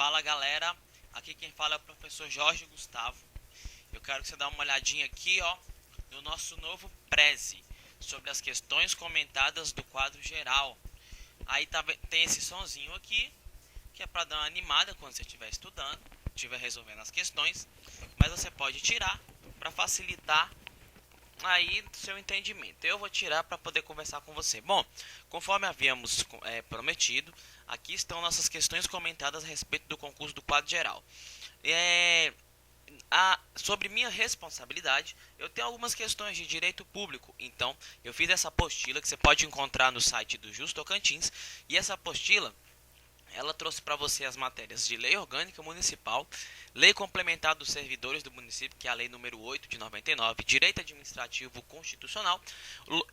Fala galera, aqui quem fala é o professor Jorge Gustavo. Eu quero que você dê uma olhadinha aqui, ó, no nosso novo Prezi, sobre as questões comentadas do quadro geral. Aí tem esse sonzinho aqui, que é para dar uma animada quando você estiver estudando, estiver resolvendo as questões, mas você pode tirar para facilitar aí seu entendimento. Eu vou tirar para poder conversar com você. Bom, conforme havíamos prometido, aqui estão nossas questões comentadas a respeito do concurso do quadro geral. Sobre minha responsabilidade, eu tenho algumas questões de direito público. Então, eu fiz essa apostila que você pode encontrar no site do Justo Tocantins. E essa apostila, ela trouxe para você as matérias de Lei Orgânica Municipal, Lei Complementar dos Servidores do Município, que é a Lei número 8 de 99, Direito Administrativo Constitucional,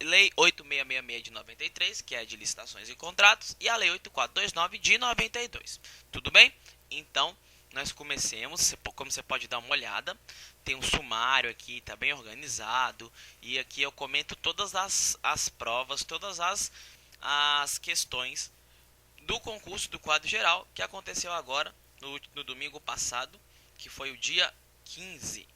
Lei 8666 de 93, que é de licitações e contratos, e a Lei 8429 de 92. Tudo bem? Então, nós comecemos, como você pode dar uma olhada, tem um sumário aqui, está bem organizado, e aqui eu comento todas as provas, todas as questões do concurso do quadro geral, que aconteceu agora, no domingo passado, que foi o dia 15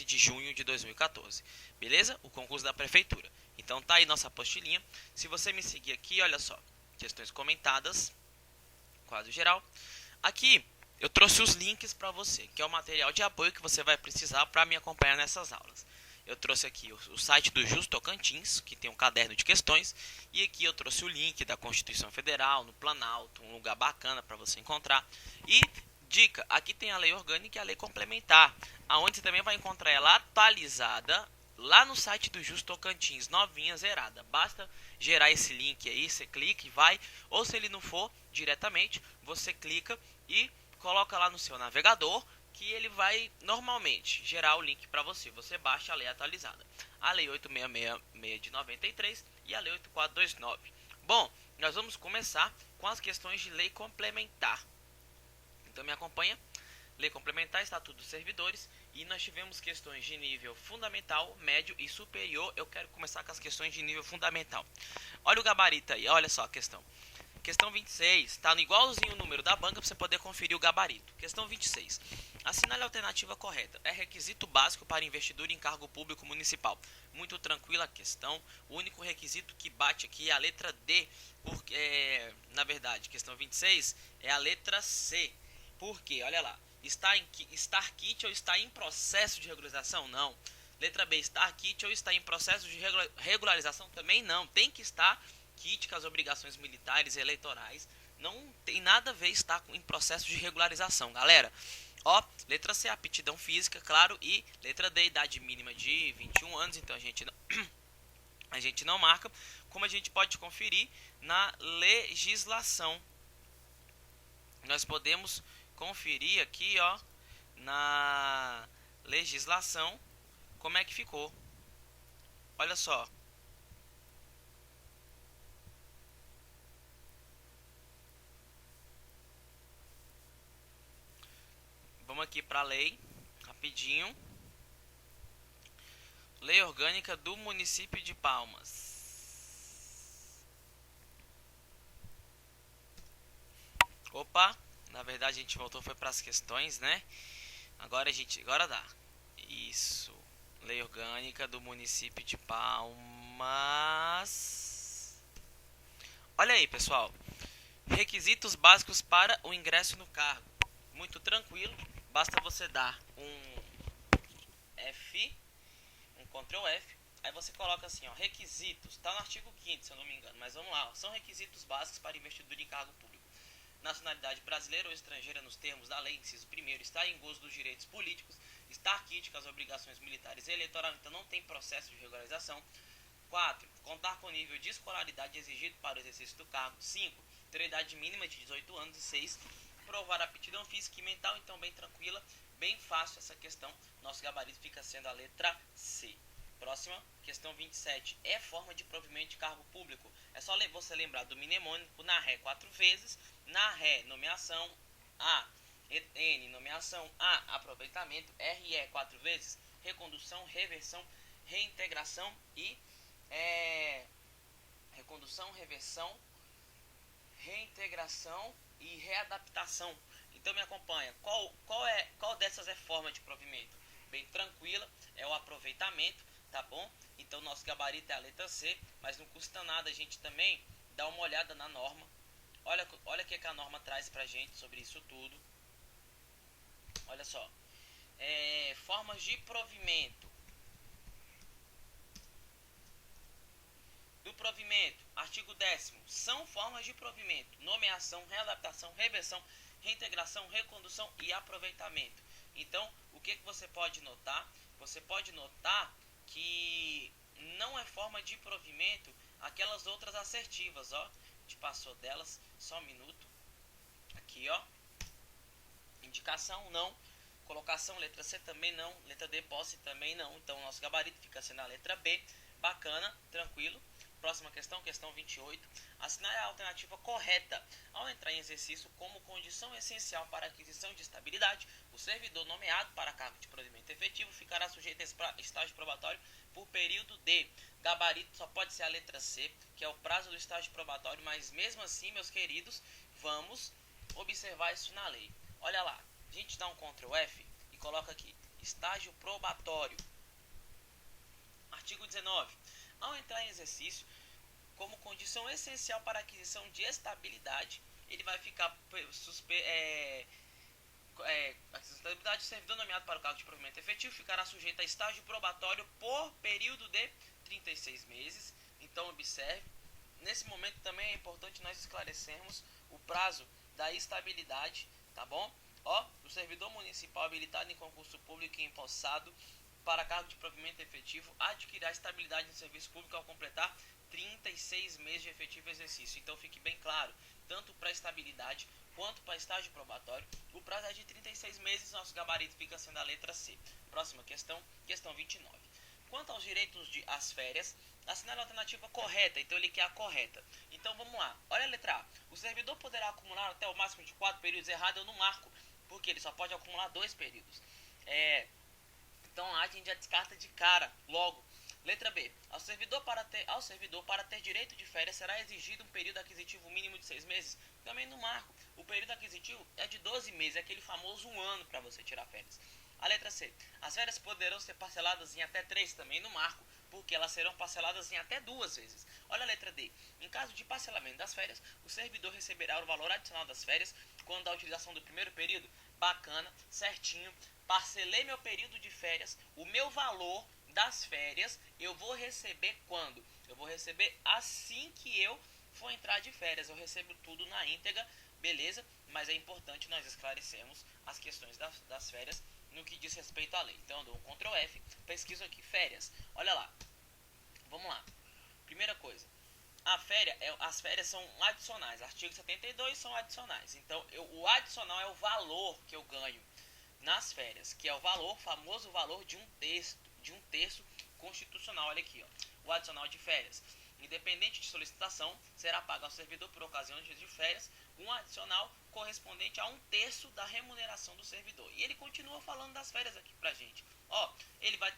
de junho de 2014, beleza? O concurso da prefeitura. Então tá aí nossa apostilinha. Se você me seguir aqui, olha só, questões comentadas, quadro geral. Aqui eu trouxe os links para você, que é o material de apoio que você vai precisar para me acompanhar nessas aulas. Eu trouxe aqui o site do Justo Tocantins, que tem um caderno de questões, e aqui eu trouxe o link da Constituição Federal, no Planalto, um lugar bacana para você encontrar. E dica, aqui tem a Lei Orgânica e a Lei Complementar, aonde você também vai encontrar ela atualizada lá no site do Justo Tocantins, novinha, zerada. Basta gerar esse link aí, você clica e vai, ou se ele não for diretamente, você clica e coloca lá no seu navegador, que ele vai normalmente gerar o link para você. Você baixa a lei atualizada. A lei 8666 de 93 e a lei 8429. Bom, nós vamos começar com as questões de lei complementar. Então me acompanha. Lei complementar, Estatuto dos Servidores. E nós tivemos questões de nível fundamental, médio e superior. Eu quero começar com as questões de nível fundamental. Olha o gabarito aí, olha só a questão. Questão 26, está no igualzinho o número da banca para você poder conferir o gabarito. Questão 26. Assinale a alternativa correta. É requisito básico para investidura em cargo público municipal. Muito tranquila a questão. O único requisito que bate aqui é a letra D. Porque, na verdade, questão 26 é a letra C. Por quê? Olha lá. Estar kit ou está em processo de regularização? Não. Letra B, estar kit ou está em processo de regularização? Também não. Tem que estar kit com as obrigações militares e eleitorais. Não tem nada a ver estar em processo de regularização, galera. Ó, letra C, aptidão física, claro. E letra D, idade mínima de 21 anos. Então a gente não marca. Como a gente pode conferir na legislação. Nós podemos conferir aqui, ó, na legislação, como é que ficou. Olha só. Vamos aqui para a lei, rapidinho. Lei Orgânica do Município de Palmas. Opa, na verdade a gente voltou foi para as questões, né? Agora dá. Isso. Lei Orgânica do Município de Palmas. Olha aí, pessoal. Requisitos básicos para o ingresso no cargo. Muito tranquilo. Basta você dar um F, um Ctrl F, aí você coloca assim, ó, requisitos, está no artigo 5º, se eu não me engano, mas vamos lá, ó, são requisitos básicos para investidura em cargo público. Nacionalidade brasileira ou estrangeira nos termos da lei, inciso 1º, estar em gozo dos direitos políticos, estar kit com as obrigações militares e eleitorais, então não tem processo de regularização. 4. Contar com o nível de escolaridade exigido para o exercício do cargo. 5. Ter idade mínima de 18 anos. E 6. Provar aptidão física e mental, então bem tranquila, bem fácil essa questão. Nosso gabarito fica sendo a letra C. Próxima, questão 27. É forma de provimento de cargo público. É só você lembrar do mnemônico na ré 4 vezes, na ré nomeação, A, N nomeação, A, aproveitamento, RE 4 vezes, recondução, reversão, reintegração e recondução, reversão, reintegração e readaptação. Então me acompanha. Qual dessas é forma de provimento? Bem tranquila, é o aproveitamento, tá bom? Então nosso gabarito é a letra C, mas não custa nada a gente também dar uma olhada na norma. Olha o que a norma traz pra gente sobre isso tudo. Olha só. Formas de provimento. Do provimento, artigo 10º, são formas de provimento: nomeação, readaptação, reversão, reintegração, recondução e aproveitamento. Então, o que você pode notar? Você pode notar que não é forma de provimento aquelas outras assertivas, ó. A gente passou delas, só um minuto. Aqui, ó. Indicação, não. Colocação, letra C também não. Letra D, posse também não. Então, nosso gabarito fica sendo a letra B. Bacana, tranquilo. Próxima questão, questão 28. Assinale a alternativa correta. Ao entrar em exercício como condição essencial para a aquisição de estabilidade, o servidor nomeado para cargo de provimento efetivo ficará sujeito a estágio probatório por período de. Gabarito só pode ser a letra C, que é o prazo do estágio probatório, mas mesmo assim, meus queridos, vamos observar isso na lei. Olha lá, a gente dá um Ctrl F e coloca aqui, estágio probatório. Artigo 19. Ao entrar em exercício, como condição essencial para a aquisição de estabilidade, ele vai ficar a estabilidade do servidor nomeado para o cargo de provimento efetivo ficará sujeito a estágio probatório por período de 36 meses. Então, observe, nesse momento também é importante nós esclarecermos o prazo da estabilidade, tá bom? Ó, o servidor municipal habilitado em concurso público e empossado para cargo de provimento efetivo adquirirá estabilidade no serviço público ao completar 36 meses de efetivo exercício. Então fique bem claro, tanto para estabilidade quanto para estágio probatório, o prazo é de 36 meses, nosso gabarito fica sendo a letra C. Próxima questão, questão 29. Quanto aos direitos às férias, assinale a alternativa correta, então ele quer a correta. Então vamos lá, olha a letra A. O servidor poderá acumular até o máximo de 4 períodos. Errado, eu não marco, porque ele só pode acumular 2 períodos. Então a gente já descarta de cara, logo. Letra B. Ao servidor para ter direito de férias será exigido um período aquisitivo mínimo de 6 meses? Também no marco. O período aquisitivo é de 12 meses, é aquele famoso 1 ano para você tirar férias. A letra C. As férias poderão ser parceladas em até 3, também no marco, porque elas serão parceladas em até 2 vezes. Olha a letra D. Em caso de parcelamento das férias, o servidor receberá o valor adicional das férias quando a utilização do primeiro período. Bacana, certinho. Parcelei meu período de férias, o meu valor das férias eu vou receber quando? Eu vou receber assim que eu for entrar de férias. Eu recebo tudo na íntegra, beleza? Mas é importante nós esclarecermos as questões das férias no que diz respeito à lei. Então eu dou um Ctrl F, pesquiso aqui, férias. Olha lá, vamos lá. Primeira coisa, as férias são adicionais. Artigo 72 são adicionais. Então o adicional é o valor que eu ganho nas férias, que é o famoso valor de um terço constitucional. Olha aqui, ó, o adicional de férias. Independente de solicitação, será pago ao servidor por ocasião de férias um adicional correspondente a 1/3 da remuneração do servidor. E ele continua falando das férias aqui pra gente. Ó, ele vai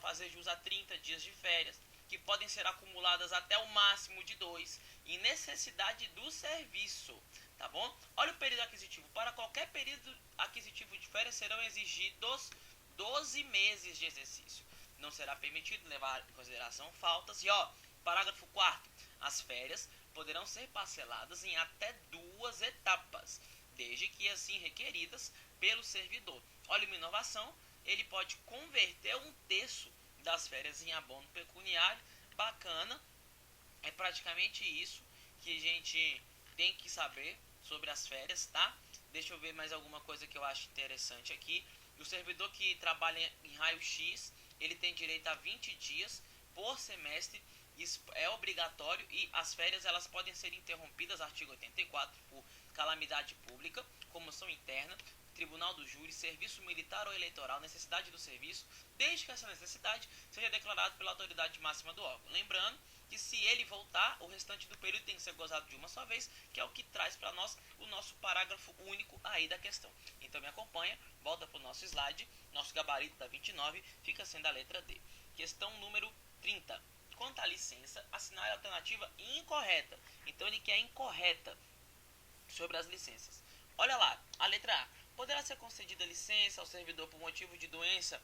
fazer jus a 30 dias de férias, que podem ser acumuladas até o máximo de 2, em necessidade do serviço. Tá bom? Olha o período aquisitivo. Para qualquer período aquisitivo de férias serão exigidos 12 meses de exercício. Não será permitido levar em consideração faltas. E ó, parágrafo 4º. As férias poderão ser parceladas em até 2 etapas, desde que assim requeridas pelo servidor. Olha uma inovação. Ele pode converter 1/3 das férias em abono pecuniário. Bacana. É praticamente isso que a gente tem que saber sobre as férias, tá? Deixa eu ver mais alguma coisa que eu acho interessante aqui. O servidor que trabalha em raio-x, ele tem direito a 20 dias por semestre. Isso é obrigatório, e as férias elas podem ser interrompidas, artigo 84, por calamidade pública, comoção interna, tribunal do júri, serviço militar ou eleitoral, necessidade do serviço, desde que essa necessidade seja declarada pela autoridade máxima do órgão. Lembrando que se ele voltar, o restante do período tem que ser gozado de uma só vez, que é o que traz para nós o nosso parágrafo único aí da questão. Então me acompanha, volta para o nosso slide, nosso gabarito da 29 fica sendo a letra D. Questão número 30. Quanto à licença, assinale a alternativa incorreta. Então ele quer incorreta sobre as licenças. Olha lá, a letra A. Poderá ser concedida licença ao servidor por motivo de doença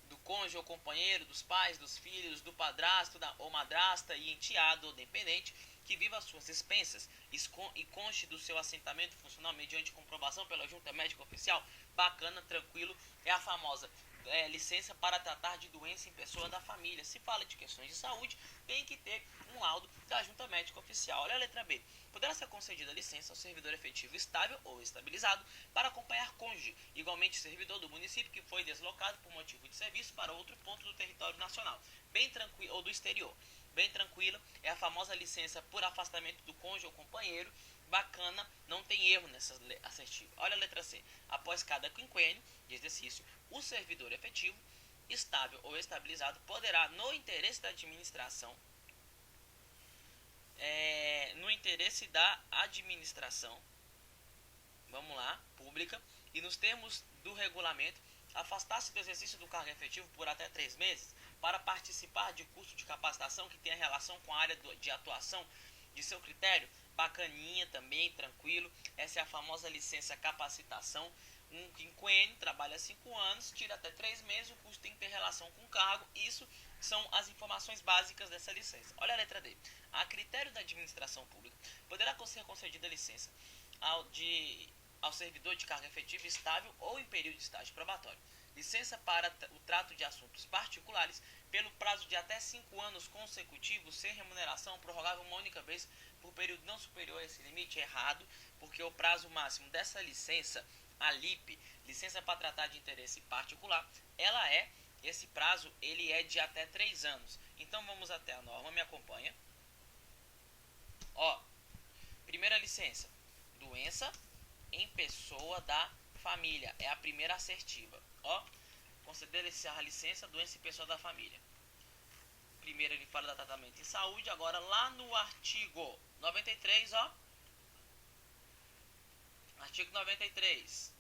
do cônjuge ou companheiro, dos pais, dos filhos, do padrasto ou madrasta e enteado ou dependente que viva às suas expensas e conste do seu assentamento funcional mediante comprovação pela junta médica oficial. Bacana, tranquilo, é a famosa licença para tratar de doença em pessoa da família. Se fala de questões de saúde, tem que ter um laudo da junta médica oficial. Olha a letra B. Poderá ser concedida licença ao servidor efetivo estável ou estabilizado para acompanhar cônjuge, igualmente servidor do município que foi deslocado por motivo de serviço para outro ponto do território nacional, bem tranquilo, ou do exterior. Bem tranquila, é a famosa licença por afastamento do cônjuge ou companheiro. Bacana, não tem erro nessa assertiva. Olha a letra C. Após cada quinquênio de exercício, o servidor efetivo, estável ou estabilizado, poderá, no interesse da administração, vamos lá, pública, e nos termos do regulamento, afastar-se do exercício do cargo efetivo por até 3 meses para participar de curso de capacitação que tenha relação com a área de atuação de seu critério. Bacaninha também, tranquilo. Essa é a famosa licença capacitação. Um quinquênio, trabalha 5 anos, tira até 3 meses, o curso tem que ter relação com o cargo. Isso são as informações básicas dessa licença. Olha a letra D. A critério da administração pública, poderá ser concedida licença ao servidor de cargo efetivo estável ou em período de estágio probatório. Licença para o trato de assuntos particulares pelo prazo de até 5 anos consecutivos, sem remuneração, prorrogável uma única vez por período não superior a esse limite. Errado, porque o prazo máximo dessa licença, a LIP, licença para tratar de interesse particular, esse prazo ele é de até 3 anos. Então vamos até a norma, me acompanha. Ó, primeira licença, doença em pessoa da família, é a primeira assertiva. Ó, conceder a licença, doença em pessoa da família. Primeiro ele fala da tratamento em saúde, agora lá no artigo 93, ó. Artigo 93.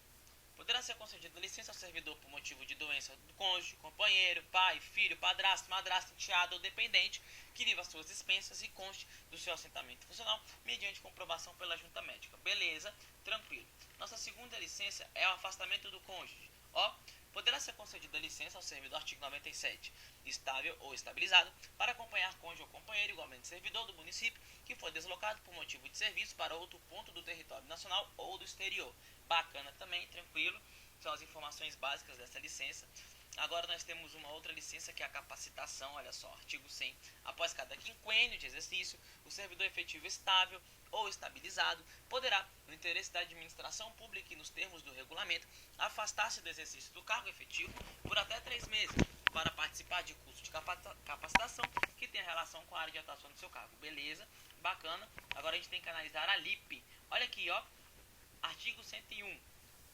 Poderá ser concedida licença ao servidor por motivo de doença do cônjuge, companheiro, pai, filho, padrasto, madrasta, enteado ou dependente que viva às suas expensas e conste do seu assentamento funcional mediante comprovação pela junta médica. Beleza, tranquilo. Nossa segunda licença é o afastamento do cônjuge. Ó, poderá ser concedida licença ao servidor, artigo 97, estável ou estabilizado, para acompanhar cônjuge ou companheiro, igualmente servidor do município, que foi deslocado por motivo de serviço para outro ponto do território nacional ou do exterior. Bacana também, tranquilo, são as informações básicas dessa licença. Agora nós temos uma outra licença que é a capacitação, olha só, artigo 100. Após cada quinquênio de exercício, o servidor efetivo estável ou estabilizado poderá, no interesse da administração pública e nos termos do regulamento, afastar-se do exercício do cargo efetivo por até 3 meses para participar de curso de capacitação que tenha relação com a área de atuação do seu cargo. Beleza, bacana. Agora a gente tem que analisar a LIP. Olha aqui, ó, artigo 101.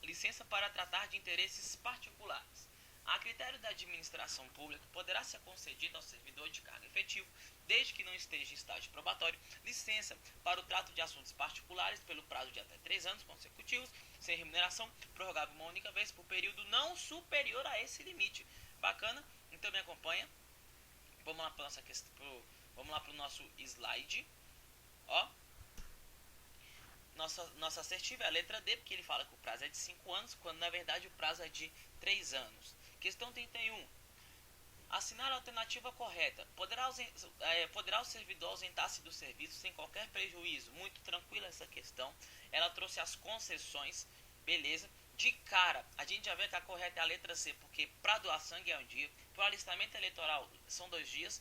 Licença para tratar de interesses particulares. A critério da administração pública, poderá ser concedida ao servidor de cargo efetivo, desde que não esteja em estágio probatório, licença para o trato de assuntos particulares pelo prazo de até 3 anos consecutivos, sem remuneração, prorrogável uma única vez por período não superior a esse limite. Bacana? Então me acompanha. Vamos lá para nossa questão, vamos lá para o nosso slide. Ó, nossa assertiva é a letra D, porque ele fala que o prazo é de 5 anos, quando na verdade o prazo é de 3 anos. Questão 31. Assinar a alternativa correta. Poderá o servidor ausentar-se do serviço sem qualquer prejuízo? Muito tranquila essa questão. Ela trouxe as concessões, beleza? De cara, a gente já vê que a correta é a letra C, porque para doar sangue é um dia, para o alistamento eleitoral são 2 dias,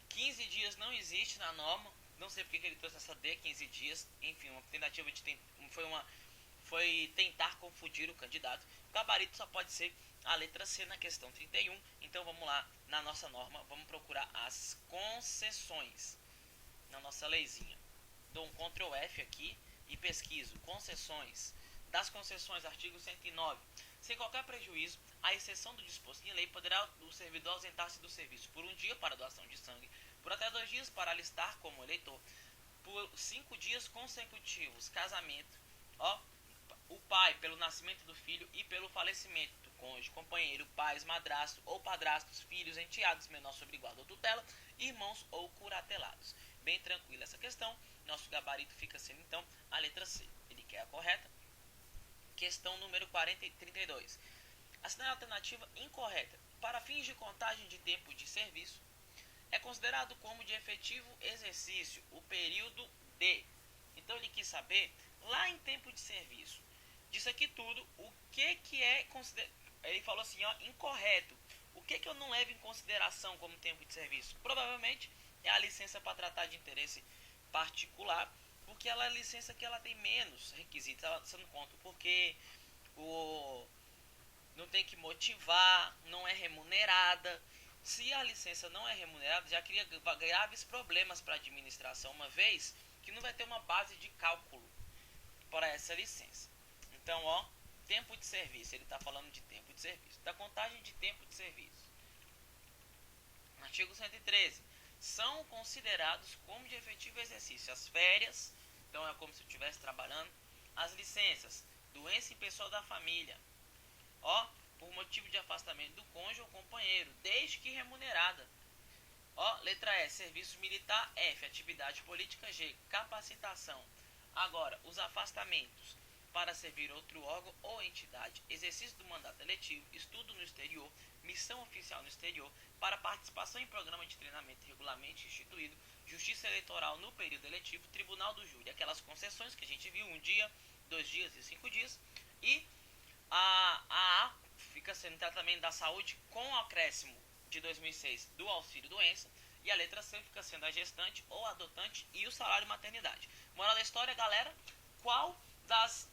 15 dias não existe na norma, não sei porque que ele trouxe essa D, 15 dias, enfim, uma tentativa de foi tentar confundir o candidato. O gabarito só pode ser a letra C na questão 31. Então vamos lá na nossa norma, vamos procurar as concessões na nossa leizinha. Dou um Ctrl F aqui e pesquiso concessões. Das concessões, artigo 109. Sem qualquer prejuízo, à exceção do disposto em lei, poderá o servidor ausentar-se do serviço por 1 dia para doação de sangue, por até 2 dias para alistar como eleitor, por 5 dias consecutivos, casamento, ó, o pai pelo nascimento do filho e pelo falecimento do cônjuge, companheiro, pais, madrasto ou padrastos, filhos, enteados, menor sobre guarda ou tutela, irmãos ou curatelados. Bem tranquila essa questão. Nosso gabarito fica sendo então a letra C. Ele quer a correta. Questão número 32. Assinale a alternativa incorreta. Para fins de contagem de tempo de serviço, é considerado como de efetivo exercício o período de. Então ele quis saber, lá em tempo de serviço, disso aqui tudo, o que é considerado. Ele falou assim, ó, incorreto. O que eu não levo em consideração como tempo de serviço? Provavelmente é a licença para tratar de interesse particular, porque ela é a licença que ela tem menos requisitos, você não conta, porque não tem que motivar, não é remunerada. Se a licença não é remunerada, já cria graves problemas para a administração, uma vez que não vai ter uma base de cálculo para essa licença. Então, ó, tempo de serviço, ele está falando de tempo de serviço, da contagem de tempo de serviço. Artigo 113. São considerados como de efetivo exercício as férias, então é como se eu estivesse trabalhando, as licenças, doença e pessoal da família, ó, por motivo de afastamento do cônjuge ou companheiro, desde que remunerada. Ó, letra E, serviço militar. F, atividade política. G, capacitação. Agora, os afastamentos para servir outro órgão ou entidade, exercício do mandato eletivo, estudo no exterior, missão oficial no exterior, para participação em programa de treinamento regularmente instituído, justiça eleitoral no período eletivo, tribunal do júri, aquelas concessões que a gente viu, 1 dia, 2 dias e 5 dias, e a fica sendo tratamento da saúde com o acréscimo de 2006 do auxílio doença, e a letra C fica sendo a gestante ou adotante e o salário maternidade. Moral da história, galera, qual das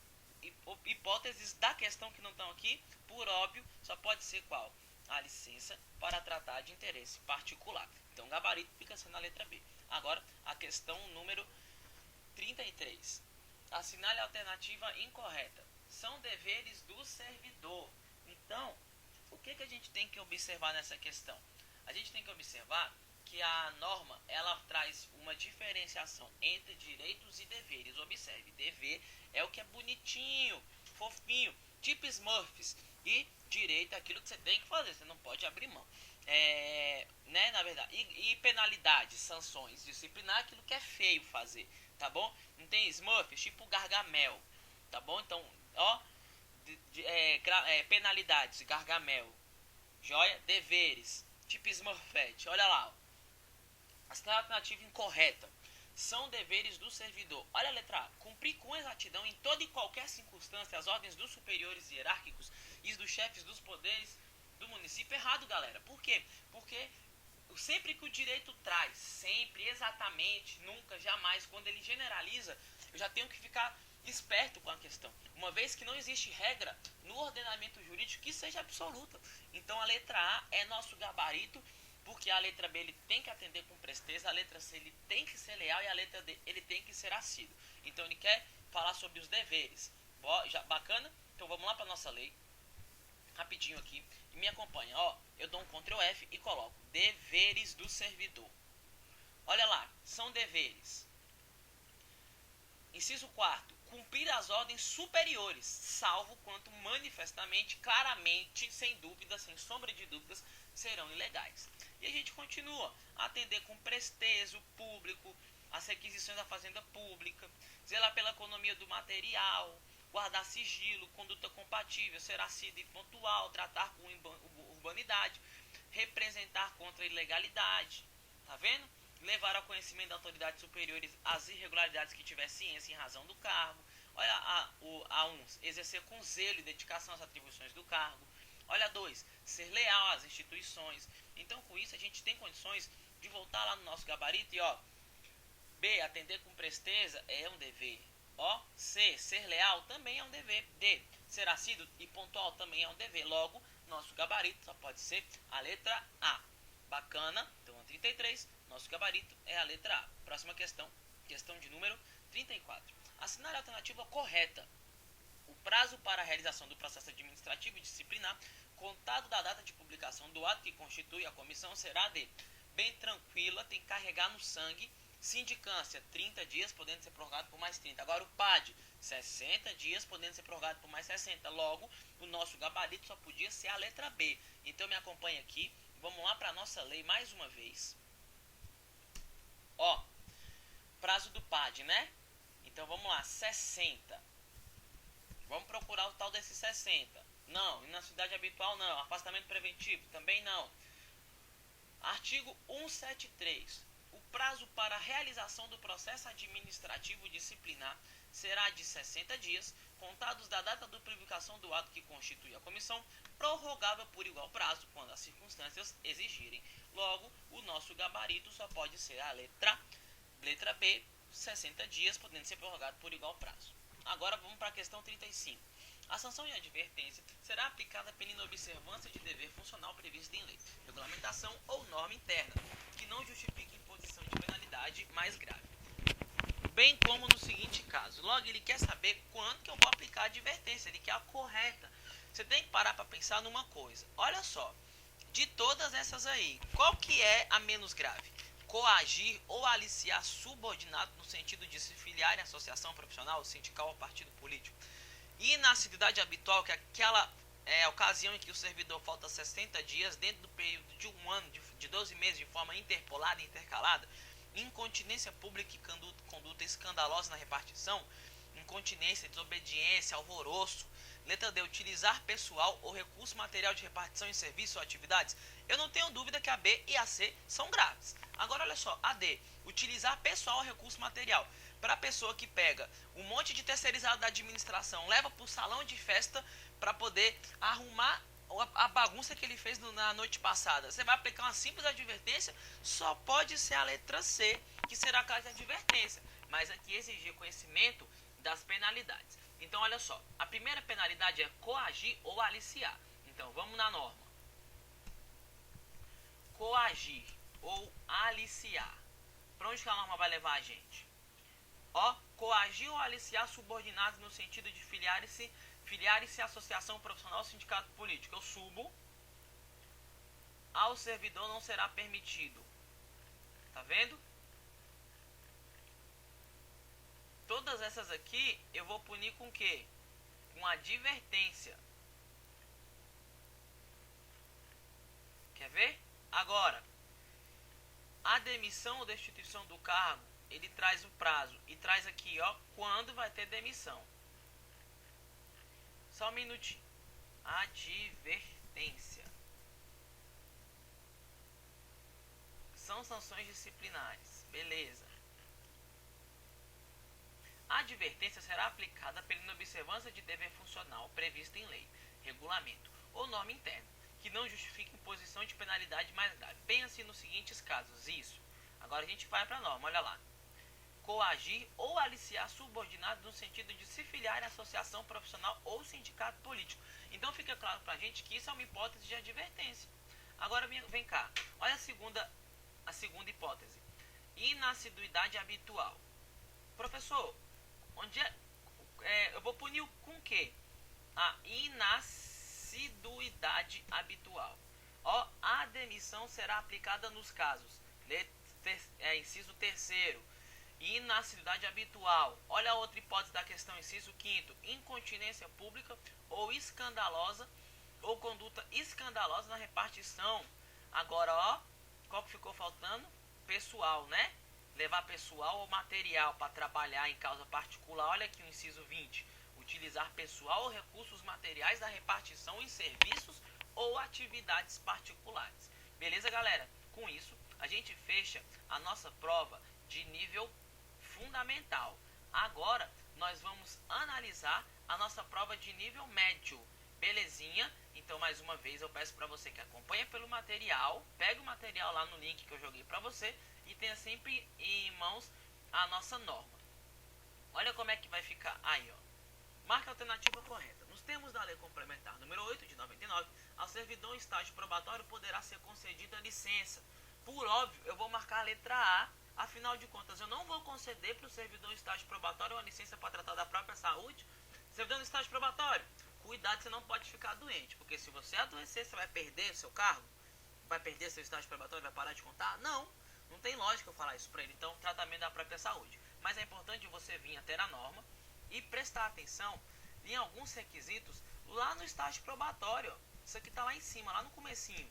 hipóteses da questão que não estão aqui, por óbvio, só pode ser qual? A licença para tratar de interesse particular. Então, gabarito fica sendo a letra B. Agora, a questão número 33. Assinale a alternativa incorreta. São deveres do servidor. Então, o que a gente tem que observar nessa questão? A gente tem que observar que a norma, ela traz uma diferenciação entre direitos e deveres. Observe, dever é o que é bonitinho, fofinho, tipo Smurfs. E direito é aquilo que você tem que fazer, você não pode abrir mão. Né, na verdade. E penalidades, sanções, disciplinar aquilo que é feio fazer, tá bom? Não tem Smurfs, tipo Gargamel, tá bom? Então, ó, penalidades, Gargamel, joia, deveres, tipo Smurfette, olha lá, ó. A alternativa incorreta. São deveres do servidor. Olha a letra A. Cumprir com exatidão em toda e qualquer circunstância as ordens dos superiores hierárquicos e dos chefes dos poderes do município. Errado, galera. Por quê? Porque sempre que o direito traz, sempre, exatamente, nunca, jamais, quando ele generaliza, eu já tenho que ficar esperto com a questão. Uma vez que não existe regra no ordenamento jurídico que seja absoluta. Então a letra A é nosso gabarito, porque a letra B ele tem que atender com presteza, a letra C ele tem que ser leal e a letra D ele tem que ser assíduo. Então ele quer falar sobre os deveres. Já, bacana? Então vamos lá para nossa lei. Rapidinho aqui. E me acompanha. Ó, eu dou um Ctrl F e coloco deveres do servidor. Olha lá, são deveres. Inciso 4. Cumprir as ordens superiores, salvo quanto manifestamente, claramente, sem dúvida, sem sombra de dúvidas, serão ilegais. E a gente continua a atender com presteza o público, as requisições da fazenda pública, zelar pela economia do material, guardar sigilo, conduta compatível, ser assíduo e pontual, tratar com urbanidade, representar contra a ilegalidade, tá vendo? Levar ao conhecimento da autoridades superiores as irregularidades que tiver ciência em razão do cargo. Olha a 1, exercer com zelo e dedicação as atribuições do cargo. Olha 2, ser leal às instituições. Então com isso a gente tem condições de voltar lá no nosso gabarito e ó, B, atender com presteza é um dever. Ó, C, ser leal também é um dever. D, ser assíduo e pontual também é um dever. Logo, nosso gabarito só pode ser a letra A. Bacana? Então, a 33, nosso gabarito é a letra A. Próxima questão, questão de número 34. Assinale a alternativa correta. O prazo para a realização do processo administrativo e disciplinar, contado da data de publicação do ato que constitui a comissão, será de bem tranquila, tem que carregar no sangue. Sindicância, 30 dias, podendo ser prorrogado por mais 30. Agora o PAD, 60 dias, podendo ser prorrogado por mais 60. Logo, o nosso gabarito só podia ser a letra B. Então me acompanha aqui. Vamos lá para a nossa lei mais uma vez. Ó, prazo do PAD, né? Então vamos lá, 60. Vamos procurar o tal desses 60. Não, inatividade habitual não. Afastamento preventivo também não. Artigo 173. O prazo para a realização do processo administrativo disciplinar será de 60 dias, contados da data de publicação do ato que constitui a comissão, prorrogável por igual prazo, quando as circunstâncias exigirem. Logo, o nosso gabarito só pode ser a letra B, 60 dias, podendo ser prorrogado por igual prazo. Agora vamos para a questão 35. A sanção e advertência será aplicada pela inobservância de dever funcional previsto em lei, regulamentação ou norma interna, que não justifique imposição de penalidade mais grave. Bem como no seguinte caso. Logo, ele quer saber quando que eu vou aplicar a advertência, ele quer a correta. Você tem que parar para pensar numa coisa. Olha só, de todas essas aí, qual que é a menos grave? Coagir ou aliciar subordinado no sentido de se filiar em associação profissional, sindical ou partido político. Inassiduidade habitual, que é aquela ocasião em que o servidor falta 60 dias dentro do período de um ano, de 12 meses, de forma interpolada e intercalada. Incontinência pública e conduta escandalosa na repartição. Incontinência, desobediência, alvoroço. Letra D, utilizar pessoal ou recurso material de repartição em serviço ou atividades. Eu não tenho dúvida que a B e a C são graves. Agora olha só, a D, utilizar pessoal ou recurso material. Para a pessoa que pega um monte de terceirizado da administração, leva para o salão de festa para poder arrumar a bagunça que ele fez na noite passada. Você vai aplicar uma simples advertência, só pode ser a letra C, que será a classe de advertência. Mas aqui exigir conhecimento das penalidades. Então, olha só, a primeira penalidade é coagir ou aliciar. Então, vamos na norma. Coagir ou aliciar. Para onde que a norma vai levar a gente? Ó, coagir ou aliciar subordinados no sentido de filiarem-se à associação profissional ou sindicato político. Eu subo, ao servidor não será permitido. Tá vendo? Todas essas aqui eu vou punir com o quê? Com advertência. Quer ver? Agora, a demissão ou destituição do cargo, ele traz o prazo e traz aqui, ó, quando vai ter demissão. Só um minutinho. Advertência. São sanções disciplinares. Beleza. A advertência será aplicada pela inobservância de dever funcional previsto em lei, regulamento ou norma interna, que não justifique imposição de penalidade mais grave. Pense nos seguintes casos. Isso. Agora a gente vai para a norma. Olha lá. Coagir ou aliciar subordinados no sentido de se filiar em associação profissional ou sindicato político. Então fica claro para a gente que isso é uma hipótese de advertência. Agora vem cá, olha a segunda hipótese. Inassiduidade habitual. Professor, eu vou punir com o quê? A inassiduidade habitual. Ó, a demissão será aplicada nos casos. Inciso 3º. Inassiduidade habitual. Olha a outra hipótese da questão, inciso 5º. Incontinência pública ou escandalosa, ou conduta escandalosa na repartição. Agora, ó, qual que ficou faltando? Pessoal, né? Levar pessoal ou material para trabalhar em causa particular. Olha aqui o inciso 20. Utilizar pessoal ou recursos materiais da repartição em serviços ou atividades particulares. Beleza, galera? Com isso, a gente fecha a nossa prova de nível fundamental. Agora, nós vamos analisar a nossa prova de nível médio. Belezinha? Então, mais uma vez, eu peço para você que acompanha pelo material, pegue o material lá no link que eu joguei para você e tenha sempre em mãos a nossa norma. Olha como é que vai ficar. Aí, ó. Marca a alternativa correta. Nos termos da Lei Complementar número 8 de 99, ao servidor em estágio probatório poderá ser concedida licença. Por óbvio, eu vou marcar a letra A. Afinal de contas, eu não vou conceder para o servidor em estágio probatório uma licença para tratar da própria saúde. Servidor em estágio probatório, cuidado, você não pode ficar doente. Porque se você adoecer, você vai perder seu cargo? Vai perder seu estágio probatório? Vai parar de contar? Não tem lógica eu falar isso para ele. Então, tratamento da própria saúde. Mas é importante você vir até a norma e prestar atenção em alguns requisitos lá no estágio probatório. Isso aqui está lá em cima, lá no comecinho.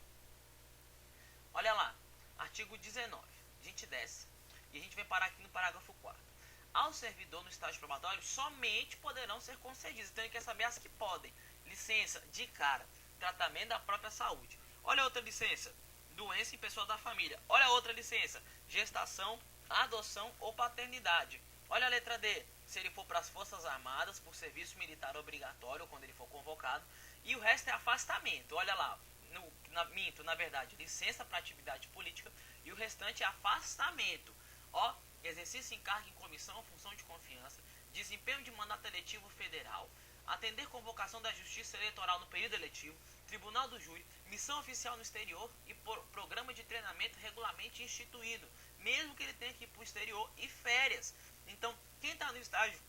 Olha lá, artigo 19. A gente desce e a gente vai parar aqui no parágrafo 4º. ao servidor no estágio probatório somente poderão ser concedidas. Então ele quer saber as que podem. Licença de cara, tratamento da própria saúde. Olha outra licença, doença em pessoa da família. Olha outra licença, gestação, adoção ou paternidade. Olha a letra D, se ele for para as Forças Armadas por serviço militar obrigatório, quando ele for convocado. E o resto é afastamento. Olha lá, na verdade, licença para atividade política. E o restante é afastamento. Ó, exercício em cargo em comissão ou função de confiança, desempenho de mandato eletivo federal, atender convocação da Justiça Eleitoral no período eletivo, Tribunal do Júri, missão oficial no exterior e programa de treinamento regularmente instituído, mesmo que ele tenha que ir para o exterior, e férias. Então, quem está no estágio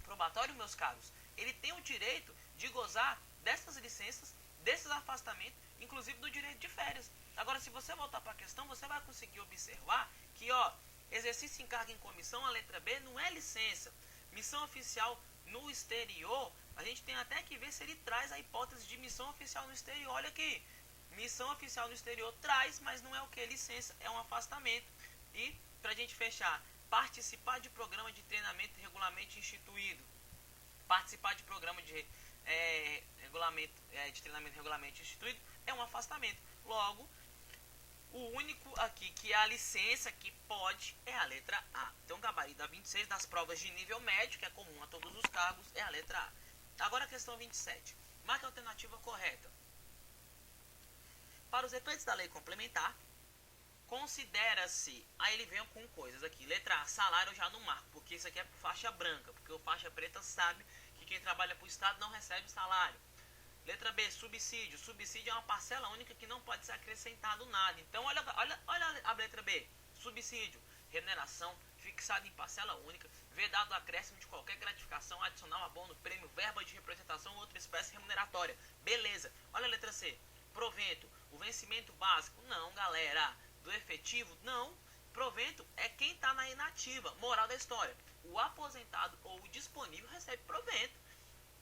probatório, meus caros, ele tem o direito de gozar dessas licenças, desses afastamentos, inclusive do direito de férias. Agora, se você voltar para a questão, você vai conseguir observar que, ó, exercício em cargo em comissão, a letra B, não é licença. Missão oficial no exterior, a gente tem até que ver se ele traz a hipótese de missão oficial no exterior. Olha aqui, missão oficial no exterior traz, mas não é o que? Licença, é um afastamento. E, para a gente fechar, participar de programa de treinamento regularmente instituído. Participar de programa de treinamento regularmente instituído é um afastamento. Logo, o único aqui que é a licença que pode é a letra A. Então, gabarito da 26 das provas de nível médio, que é comum a todos os cargos, é a letra A. Agora a questão 27. Marque a alternativa correta. Para os efeitos da lei complementar, considera-se... Aí ele vem com coisas aqui. Letra A, salário eu já não marco, porque isso aqui é por faixa branca, porque o faixa preta sabe que quem trabalha para o Estado não recebe salário. Letra B, subsídio. Subsídio é uma parcela única que não pode ser acrescentado nada. Então, olha a letra B. Subsídio, remuneração fixada em parcela única, vedado acréscimo de qualquer gratificação adicional, abono, prêmio, verba de representação ou outra espécie remuneratória. Beleza. Olha a letra C. Provento, o vencimento básico. Não, galera. Do efetivo, não. Provento é quem está na inativa. Moral da história. O aposentado ou o disponível recebe provento.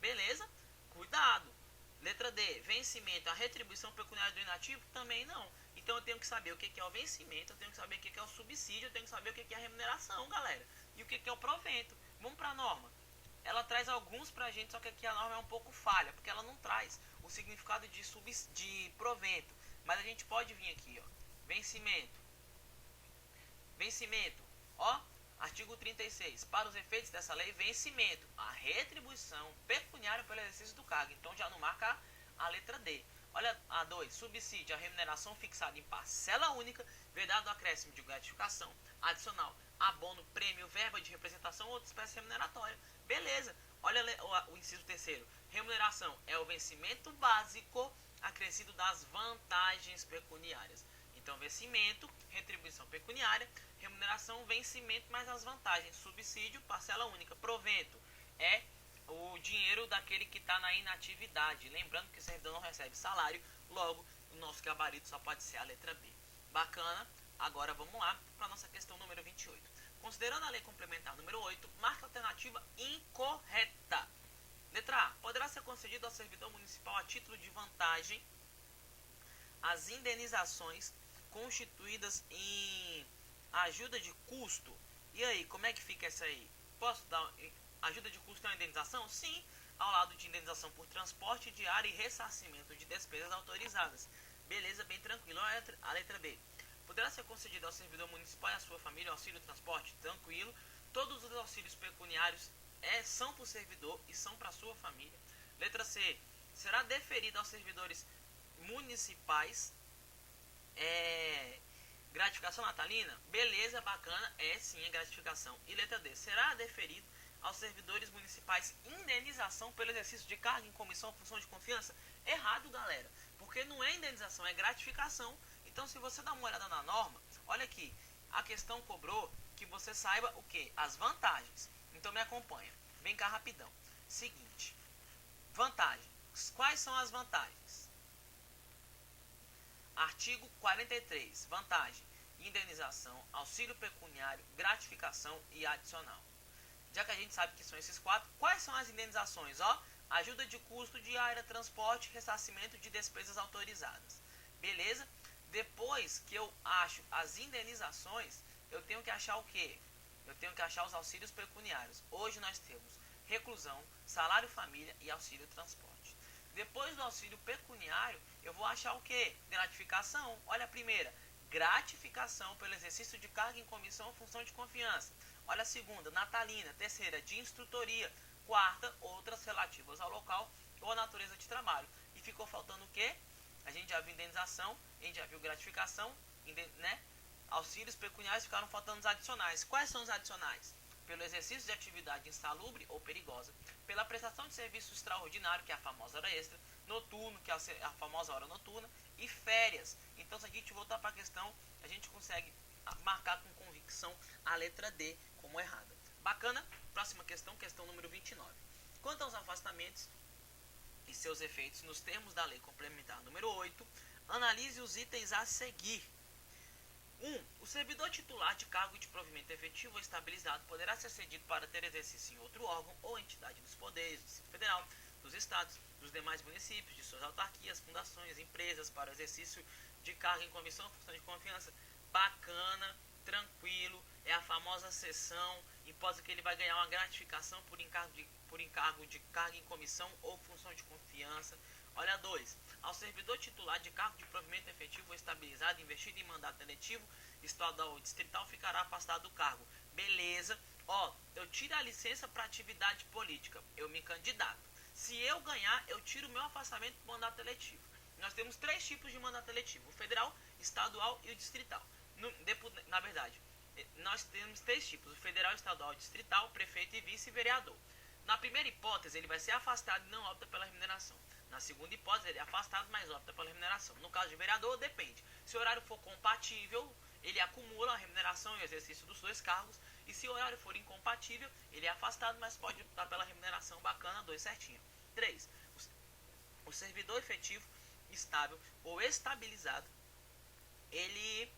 Beleza? Cuidado. Letra D, vencimento, a retribuição pecuniária do inativo? Também não. Então eu tenho que saber o que é o vencimento, eu tenho que saber o que é o subsídio, eu tenho que saber o que é a remuneração, galera. E o que é o provento. Vamos para a norma. Ela traz alguns pra gente, só que aqui a norma é um pouco falha, porque ela não traz o significado de provento. Mas a gente pode vir aqui, ó. Vencimento. Vencimento. Ó, artigo 36. Para os efeitos dessa lei, vencimento, a retribuição pecuniária pelo exercício do cargo. Então já não marca a letra D. Olha a 2. Subsídio, a remuneração fixada em parcela única, vedado acréscimo de gratificação, adicional, abono, prêmio, verba de representação ou outra espécie remuneratória. Beleza. Olha o inciso 3º. Remuneração é o vencimento básico acrescido das vantagens pecuniárias. Então, vencimento, retribuição pecuniária, remuneração, vencimento mais as vantagens. Subsídio, parcela única. Provento é o dinheiro daquele que está na inatividade. Lembrando que o servidor não recebe salário, logo o nosso gabarito só pode ser a letra B. Bacana? Agora vamos lá para a nossa questão número 28. Considerando a lei complementar número 8, marca a alternativa incorreta. Letra A. Poderá ser concedido ao servidor municipal a título de vantagem as indenizações constituídas em ajuda de custo. E aí, como é que fica essa aí? Posso dar ajuda de custo é uma indenização? Sim, ao lado de indenização por transporte diário e ressarcimento de despesas autorizadas. Beleza, bem tranquilo. A letra B. Poderá ser concedido ao servidor municipal e à sua família auxílio transporte? Tranquilo. Todos os auxílios pecuniários são para o servidor e são para a sua família. Letra C. Será deferido aos servidores municipais gratificação natalina? Beleza, bacana, sim, é gratificação. E letra D, será deferido aos servidores municipais indenização pelo exercício de cargo em comissão ou função de confiança? Errado, galera, porque não é indenização, é gratificação. Então, se você dá uma olhada na norma, olha aqui, a questão cobrou que você saiba o que? As vantagens. Então, me acompanha, vem cá rapidão. Seguinte, vantagens. Quais são as vantagens? Artigo 43. Vantagem. Indenização, auxílio pecuniário, gratificação e adicional. Já que a gente sabe que são esses quatro, quais são as indenizações? Ó, ajuda de custo diária, transporte, ressarcimento de despesas autorizadas. Beleza? Depois que eu acho as indenizações, eu tenho que achar o quê? eu tenho que achar os auxílios pecuniários. Hoje nós temos reclusão, salário família e auxílio transporte. Depois do auxílio pecuniário, eu vou achar o que? Gratificação. Olha a primeira, gratificação pelo exercício de carga em comissão ou função de confiança. Olha a segunda, natalina. Terceira, de instrutoria. Quarta, outras relativas ao local ou à natureza de trabalho. E ficou faltando o quê? A gente já viu indenização, a gente já viu gratificação, né? Auxílios pecuniários, ficaram faltando os adicionais. Quais são os adicionais? Pelo exercício de atividade insalubre ou perigosa, pela prestação de serviço extraordinário, que é a famosa hora extra, noturno, que é a famosa hora noturna, e férias. Então, se a gente voltar para a questão, a gente consegue marcar com convicção a letra D como errada. Bacana? Próxima questão, questão número 29. Quanto aos afastamentos e seus efeitos nos termos da lei complementar número 8, analise os itens a seguir. 1. O servidor titular de cargo de provimento efetivo ou estabilizado poderá ser cedido para ter exercício em outro órgão ou entidade dos poderes do Distrito Federal, dos estados, dos demais municípios, de suas autarquias, fundações, empresas, para o exercício de cargo em comissão, função de confiança. Bacana, tranquilo, é a famosa cessão, hipótese que ele vai ganhar uma gratificação por encargo de cargo em comissão ou função de confiança. Olha 2. Ao servidor titular de cargo de provimento efetivo ou estabilizado investido em mandato eletivo, estadual ou distrital, ficará afastado do cargo. Beleza. Eu tiro a licença para atividade política. Eu me candidato. Se eu ganhar, eu tiro o meu afastamento do mandato eletivo. Nós temos 3 tipos de mandato eletivo. O federal, estadual e o distrital. Na verdade, nós temos 3 tipos. O federal, estadual e distrital, prefeito e vice-vereador. Na primeira hipótese, ele vai ser afastado e não opta pela remuneração. Na segunda hipótese, ele é afastado, mas opta pela remuneração. No caso de vereador, depende. Se o horário for compatível, ele acumula a remuneração e o exercício dos 2 cargos. E se o horário for incompatível, ele é afastado, mas pode optar pela remuneração bacana, 2 certinho. 3. O servidor efetivo, estável ou estabilizado, ele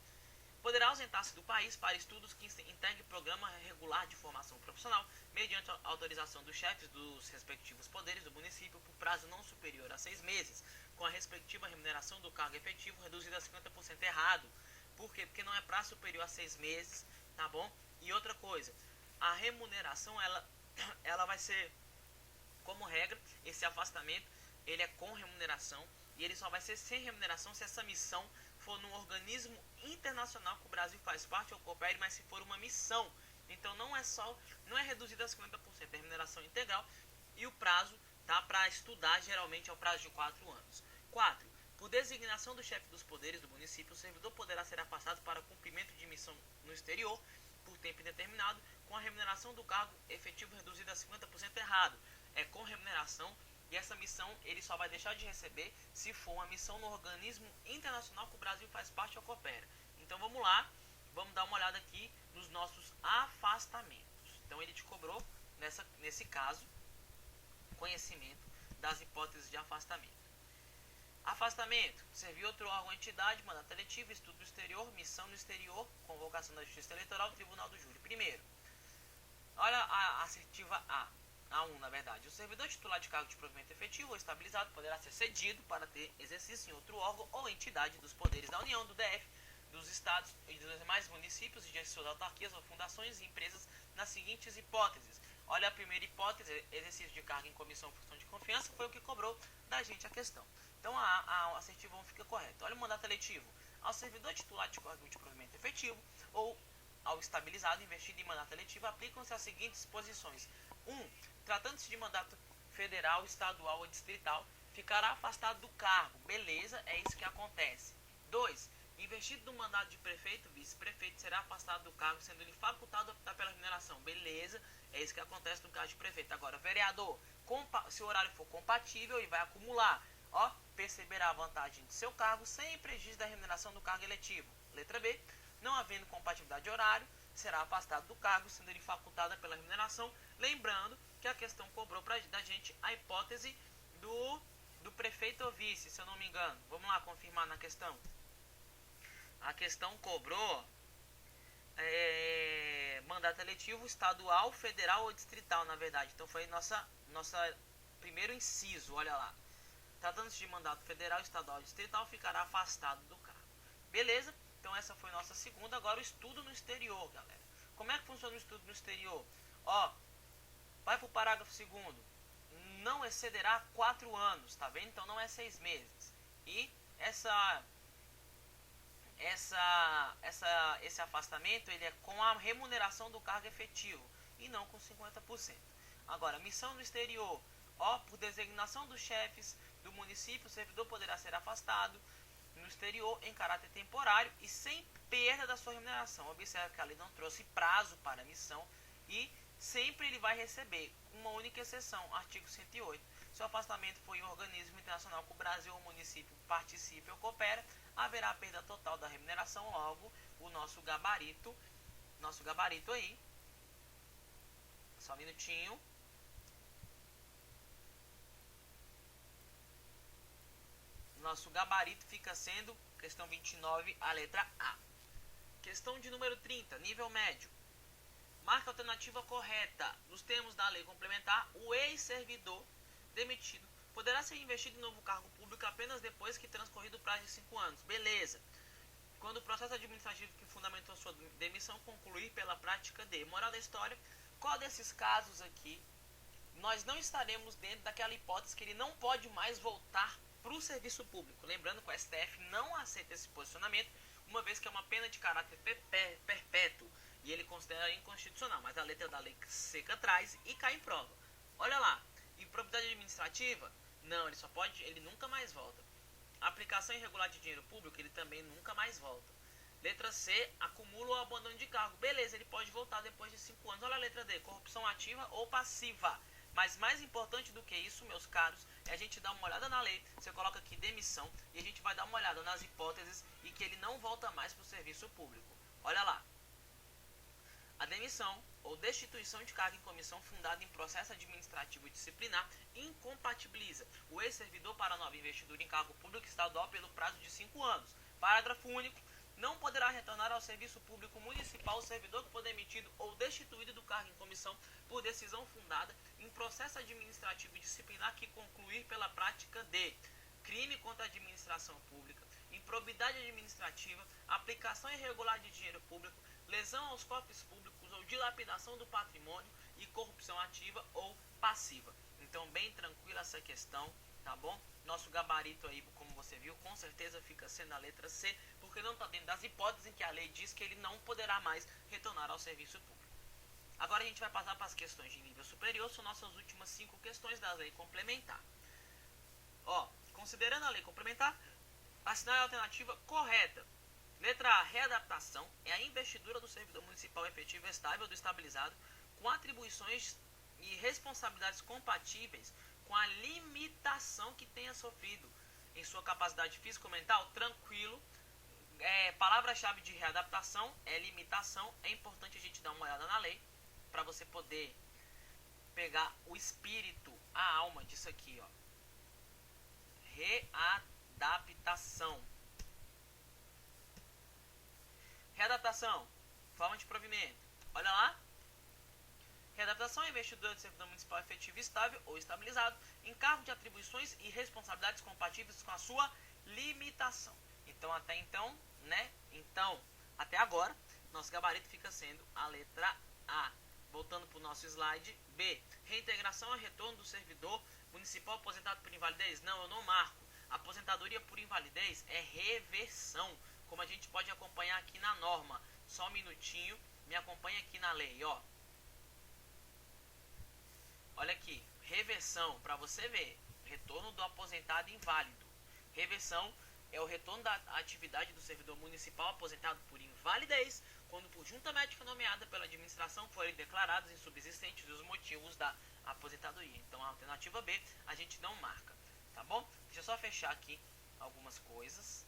poderá ausentar-se do país para estudos que integre programa regular de formação profissional, mediante a autorização dos chefes dos respectivos poderes do município por prazo não superior a 6 meses, com a respectiva remuneração do cargo efetivo reduzida a 50% errado. Por quê? Porque não é prazo superior a 6 meses, tá bom? E outra coisa, a remuneração, ela vai ser, como regra, esse afastamento, ele é com remuneração, e ele só vai ser sem remuneração se essa missão for num organismo internacional que o Brasil faz parte ou coopere, mas se for uma missão. Então não é reduzido a 50%, é remuneração integral, e o prazo, tá, para estudar geralmente é o prazo de 4 anos. 4. Por designação do chefe dos poderes do município, o servidor poderá ser afastado para cumprimento de missão no exterior por tempo indeterminado, com a remuneração do cargo efetivo reduzida a 50% errado. É com remuneração. E essa missão ele só vai deixar de receber se for uma missão no organismo internacional que o Brasil faz parte ou coopera. Então vamos lá, vamos dar uma olhada aqui nos nossos afastamentos. Então ele te cobrou, nesse caso, conhecimento das hipóteses de afastamento. Afastamento, servir outro órgão ou entidade, mandato eletivo, estudo no exterior, missão no exterior, convocação da Justiça Eleitoral, Tribunal do Júri. Primeiro, olha a assertiva A1, na verdade. O servidor titular de cargo de provimento efetivo ou estabilizado poderá ser cedido para ter exercício em outro órgão ou entidade dos poderes da União, do DF, dos estados e dos demais municípios e de suas autarquias ou fundações e empresas nas seguintes hipóteses. Olha a primeira hipótese, exercício de cargo em comissão ou função de confiança, foi o que cobrou da gente a questão. Então a assertiva 1 fica correta. Olha o mandato eletivo. Ao servidor titular de cargo de provimento efetivo ou ao estabilizado investido em mandato eletivo, aplicam-se as seguintes disposições. 1. Tratando-se de mandato federal, estadual ou distrital, ficará afastado do cargo. Beleza, é isso que acontece. 2. Investido no mandato de prefeito, vice-prefeito, será afastado do cargo, sendo-lhe facultado a optar pela remuneração. Beleza, é isso que acontece no caso de prefeito. Agora, vereador, se o horário for compatível, ele vai acumular. Perceberá a vantagem de seu cargo sem prejuízo da remuneração do cargo eletivo. Letra B. Não havendo compatibilidade de horário, será afastado do cargo, sendo ele facultada pela remuneração. Lembrando que a questão cobrou da gente a hipótese do prefeito ou vice, se eu não me engano. Vamos lá confirmar na questão. A questão cobrou mandato eletivo estadual, federal ou distrital, na verdade. Então foi nossa primeiro inciso, olha lá. Tratando-se de mandato federal, estadual ou distrital, ficará afastado do cargo. Beleza? Então essa foi nossa segunda. Agora o estudo no exterior, galera. Como é que funciona o estudo no exterior? Ó, vai para o parágrafo 2º. Não excederá 4 anos, tá vendo? Então não é 6 meses. E esse afastamento ele é com a remuneração do cargo efetivo e não com 50%. Agora, missão no exterior, ó, por designação dos chefes do município, o servidor poderá ser afastado no exterior em caráter temporário e sem perda da sua remuneração. Observe que a lei não trouxe prazo para a missão e sempre ele vai receber, uma única exceção, artigo 108. Se o afastamento for em um organismo internacional que o Brasil ou o município participe ou coopera, haverá perda total da remuneração, logo o nosso gabarito aí, só um minutinho. Nosso gabarito fica sendo questão 29, a letra A. Questão de número 30, nível médio. Marca a alternativa correta. Nos termos da lei complementar, o ex-servidor demitido poderá ser investido em novo cargo público apenas depois que transcorrido o prazo de 5 anos. Beleza. Quando o processo administrativo que fundamentou sua demissão concluir pela prática de. Moral da história, qual desses casos aqui nós não estaremos dentro daquela hipótese que ele não pode mais voltar para o serviço público? Lembrando que o STF não aceita esse posicionamento, uma vez que é uma pena de caráter perpétuo e ele considera inconstitucional, mas a letra da lei seca traz e cai em prova. Olha lá, improbidade administrativa, não, ele nunca mais volta. Aplicação irregular de dinheiro público, ele também nunca mais volta. Letra C, acumulo ou abandono de cargo, beleza, ele pode voltar depois de 5 anos. Olha a letra D, corrupção ativa ou passiva. Mas mais importante do que isso, meus caros, é a gente dar uma olhada na lei. Você coloca aqui demissão e a gente vai dar uma olhada nas hipóteses e que ele não volta mais para o serviço público. Olha lá. A demissão ou destituição de cargo em comissão fundada em processo administrativo disciplinar incompatibiliza o ex-servidor para nova investidura em cargo público estadual pelo prazo de 5 anos. Parágrafo único. Não poderá retornar ao serviço público municipal o servidor que for demitido ou destituído do cargo em comissão por decisão fundada em processo administrativo disciplinar que concluir pela prática de crime contra a administração pública, improbidade administrativa, aplicação irregular de dinheiro público, lesão aos cofres públicos ou dilapidação do patrimônio e corrupção ativa ou passiva. Então, bem tranquila essa questão, tá bom? Nosso gabarito aí, como você viu, com certeza fica sendo a letra C, porque não está dentro das hipóteses em que a lei diz que ele não poderá mais retornar ao serviço público. Agora a gente vai passar para as questões de nível superior, são nossas últimas 5 questões da lei complementar. Ó, considerando a lei complementar, assinar a alternativa correta. Letra A, readaptação, é a investidura do servidor municipal efetivo estável do estabilizado com atribuições e responsabilidades compatíveis com a limitação que tenha sofrido em sua capacidade físico-mental, tranquilo. Palavra-chave de readaptação é limitação. É importante a gente dar uma olhada na lei para você poder pegar o espírito, a alma disso aqui, ó. Readaptação. Readaptação, forma de provimento. Olha lá. Readaptação é investidura do servidor municipal efetivo estável ou estabilizado em cargo de atribuições e responsabilidades compatíveis com a sua limitação. Então, até agora, nosso gabarito fica sendo a letra A. Voltando para o nosso slide B. Reintegração é retorno do servidor municipal aposentado por invalidez? Não, eu não marco. Aposentadoria por invalidez é reversão, como a gente pode acompanhar aqui na norma. Só um minutinho, me acompanha aqui na lei, ó. Olha aqui, reversão, para você ver, retorno do aposentado inválido. Reversão é o retorno da atividade do servidor municipal aposentado por invalidez, quando por junta médica nomeada pela administração forem declarados insubsistentes os motivos da aposentadoria. Então, a alternativa B, a gente não marca, tá bom? Deixa eu só fechar aqui algumas coisas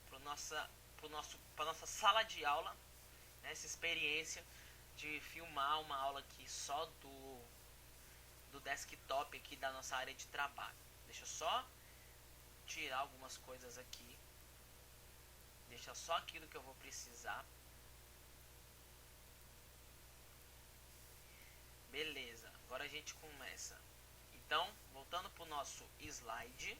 para nossa sala de aula, né, essa experiência de filmar uma aula aqui só do desktop aqui da nossa área de trabalho. Deixa eu só tirar algumas coisas aqui. Deixa só aquilo que eu vou precisar. Beleza, agora a gente começa. Então, voltando para o nosso slide.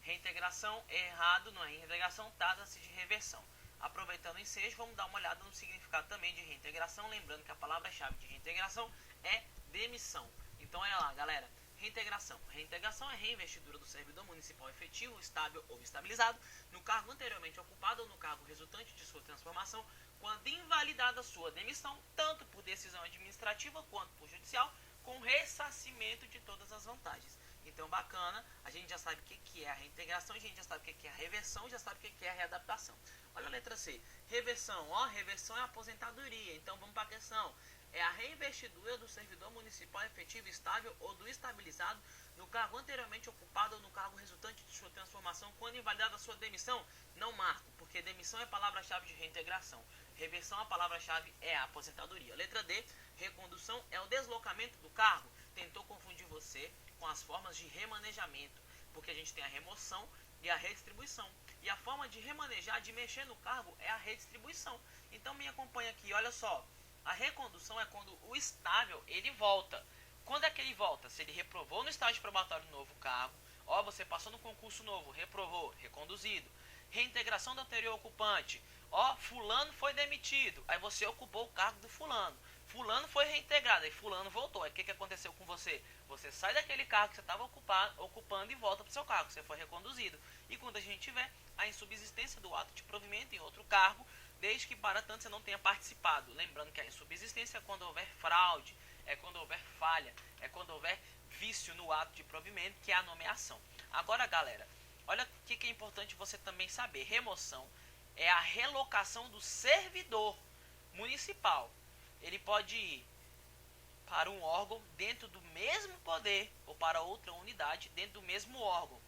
Reintegração é errado, não é reintegração, trata-se de reversão. Aproveitando o ensejo, vamos dar uma olhada no significado também de reintegração, lembrando que a palavra-chave de reintegração é demissão. Então olha lá, galera, reintegração. Reintegração é reinvestidura do servidor municipal efetivo, estável ou estabilizado no cargo anteriormente ocupado ou no cargo resultante de sua transformação, quando invalidada sua demissão, tanto por decisão administrativa quanto por judicial, com ressarcimento de todas as vantagens. Então, bacana, a gente já sabe o que é a reintegração, a gente já sabe o que é a reversão, já sabe o que é a readaptação. Olha a letra C, reversão, reversão é aposentadoria, então vamos para a questão. É a reinvestidura do servidor municipal efetivo, estável ou do estabilizado no cargo anteriormente ocupado ou no cargo resultante de sua transformação, quando invalidada a sua demissão. Não marco, porque demissão é palavra-chave de reintegração. Reversão, a palavra-chave é a aposentadoria. Letra D, recondução é o deslocamento do cargo. Tentou confundir você com as formas de remanejamento, porque a gente tem a remoção e a redistribuição. E a forma de remanejar, de mexer no cargo, é a redistribuição. Então me acompanha aqui, olha só. A recondução é quando o estável, ele volta. Quando é que ele volta? Se ele reprovou no estágio probatório novo cargo, você passou no concurso novo, reprovou, reconduzido. Reintegração do anterior ocupante, fulano foi demitido, aí você ocupou o cargo do fulano. Fulano foi reintegrado, aí fulano voltou. Aí o que aconteceu com você? Você sai daquele cargo que você estava ocupando e volta para o seu cargo, você foi reconduzido. E quando a gente tiver a insubsistência do ato de provimento em outro cargo, desde que para tanto você não tenha participado. Lembrando que a insubsistência é quando houver fraude, é quando houver falha, é quando houver vício no ato de provimento, que é a nomeação. Agora, galera, olha o que é importante você também saber. Remoção é a relocação do servidor municipal. Ele pode ir para um órgão dentro do mesmo poder ou para outra unidade dentro do mesmo órgão,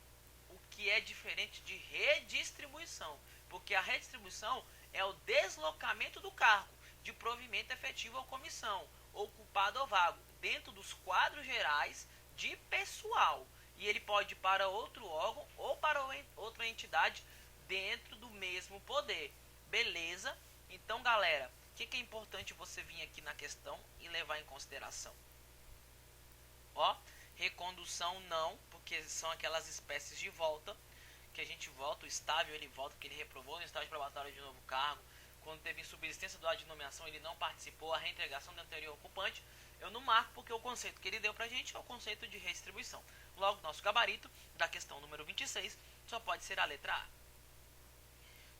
o que é diferente de redistribuição, porque a redistribuição é o deslocamento do cargo de provimento efetivo ou comissão, ocupado ou vago, dentro dos quadros gerais de pessoal, e ele pode ir para outro órgão ou para outra entidade dentro do mesmo poder. Beleza? Então, galera, o que é importante você vir aqui na questão e levar em consideração? Recondução não, porque são aquelas espécies de volta, que a gente volta, o estável ele volta, porque ele reprovou no estágio probatório de novo cargo, quando teve insubsistência do ato de nomeação ele não participou, a reintegração do anterior ocupante, eu não marco porque o conceito que ele deu pra gente é o conceito de redistribuição. Logo, nosso gabarito da questão número 26 só pode ser a letra A.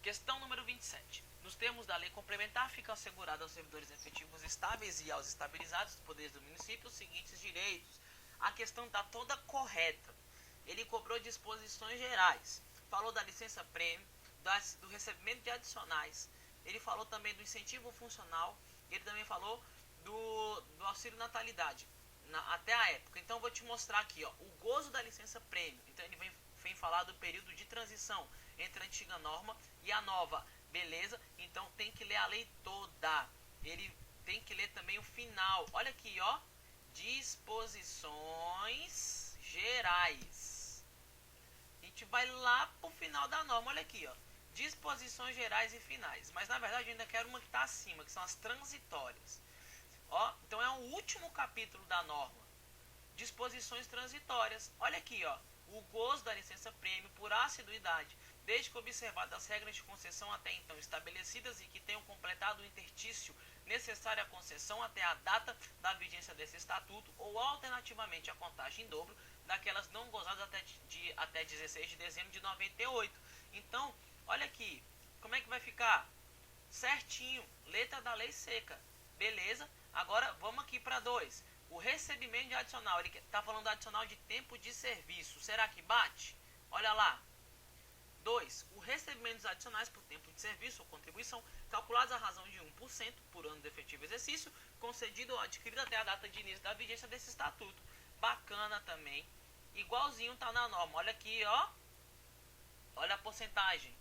Questão número 27. Nos termos da lei complementar, ficam assegurados aos servidores efetivos estáveis e aos estabilizados dos poderes do município os seguintes direitos. A questão está toda correta. Ele cobrou disposições gerais. Falou da licença-prêmio, do recebimento de adicionais. Ele falou também do incentivo funcional. Ele também falou do auxílio natalidade, até a época. Então, eu vou te mostrar aqui, o gozo da licença-prêmio. Então, ele vem falar do período de transição entre a antiga norma e a nova. Beleza? Então, tem que ler a lei toda. Ele tem que ler também o final. Olha aqui, disposições gerais. A gente vai lá pro final da norma. Olha aqui, disposições gerais e finais. Mas, na verdade, eu ainda quero uma que está acima, que são as transitórias. Então, é o último capítulo da norma. Disposições transitórias. Olha aqui, o gozo da licença-prêmio por assiduidade, desde que observadas as regras de concessão até então estabelecidas e que tenham completado o interstício necessário à concessão até a data da vigência desse estatuto, ou alternativamente a contagem em dobro daquelas não gozadas até 16 de dezembro de 98. Então, olha aqui, como é que vai ficar? Certinho, letra da lei seca. Beleza? Agora, vamos aqui para 2. O recebimento de adicional, ele está falando do adicional de tempo de serviço. Será que bate? Olha lá. 2. O recebimento dos adicionais por tempo de serviço ou contribuição, calculados à razão de 1% por ano de efetivo exercício, concedido ou adquirido até a data de início da vigência desse estatuto. Bacana também. Igualzinho está na norma. Olha aqui, olha a porcentagem.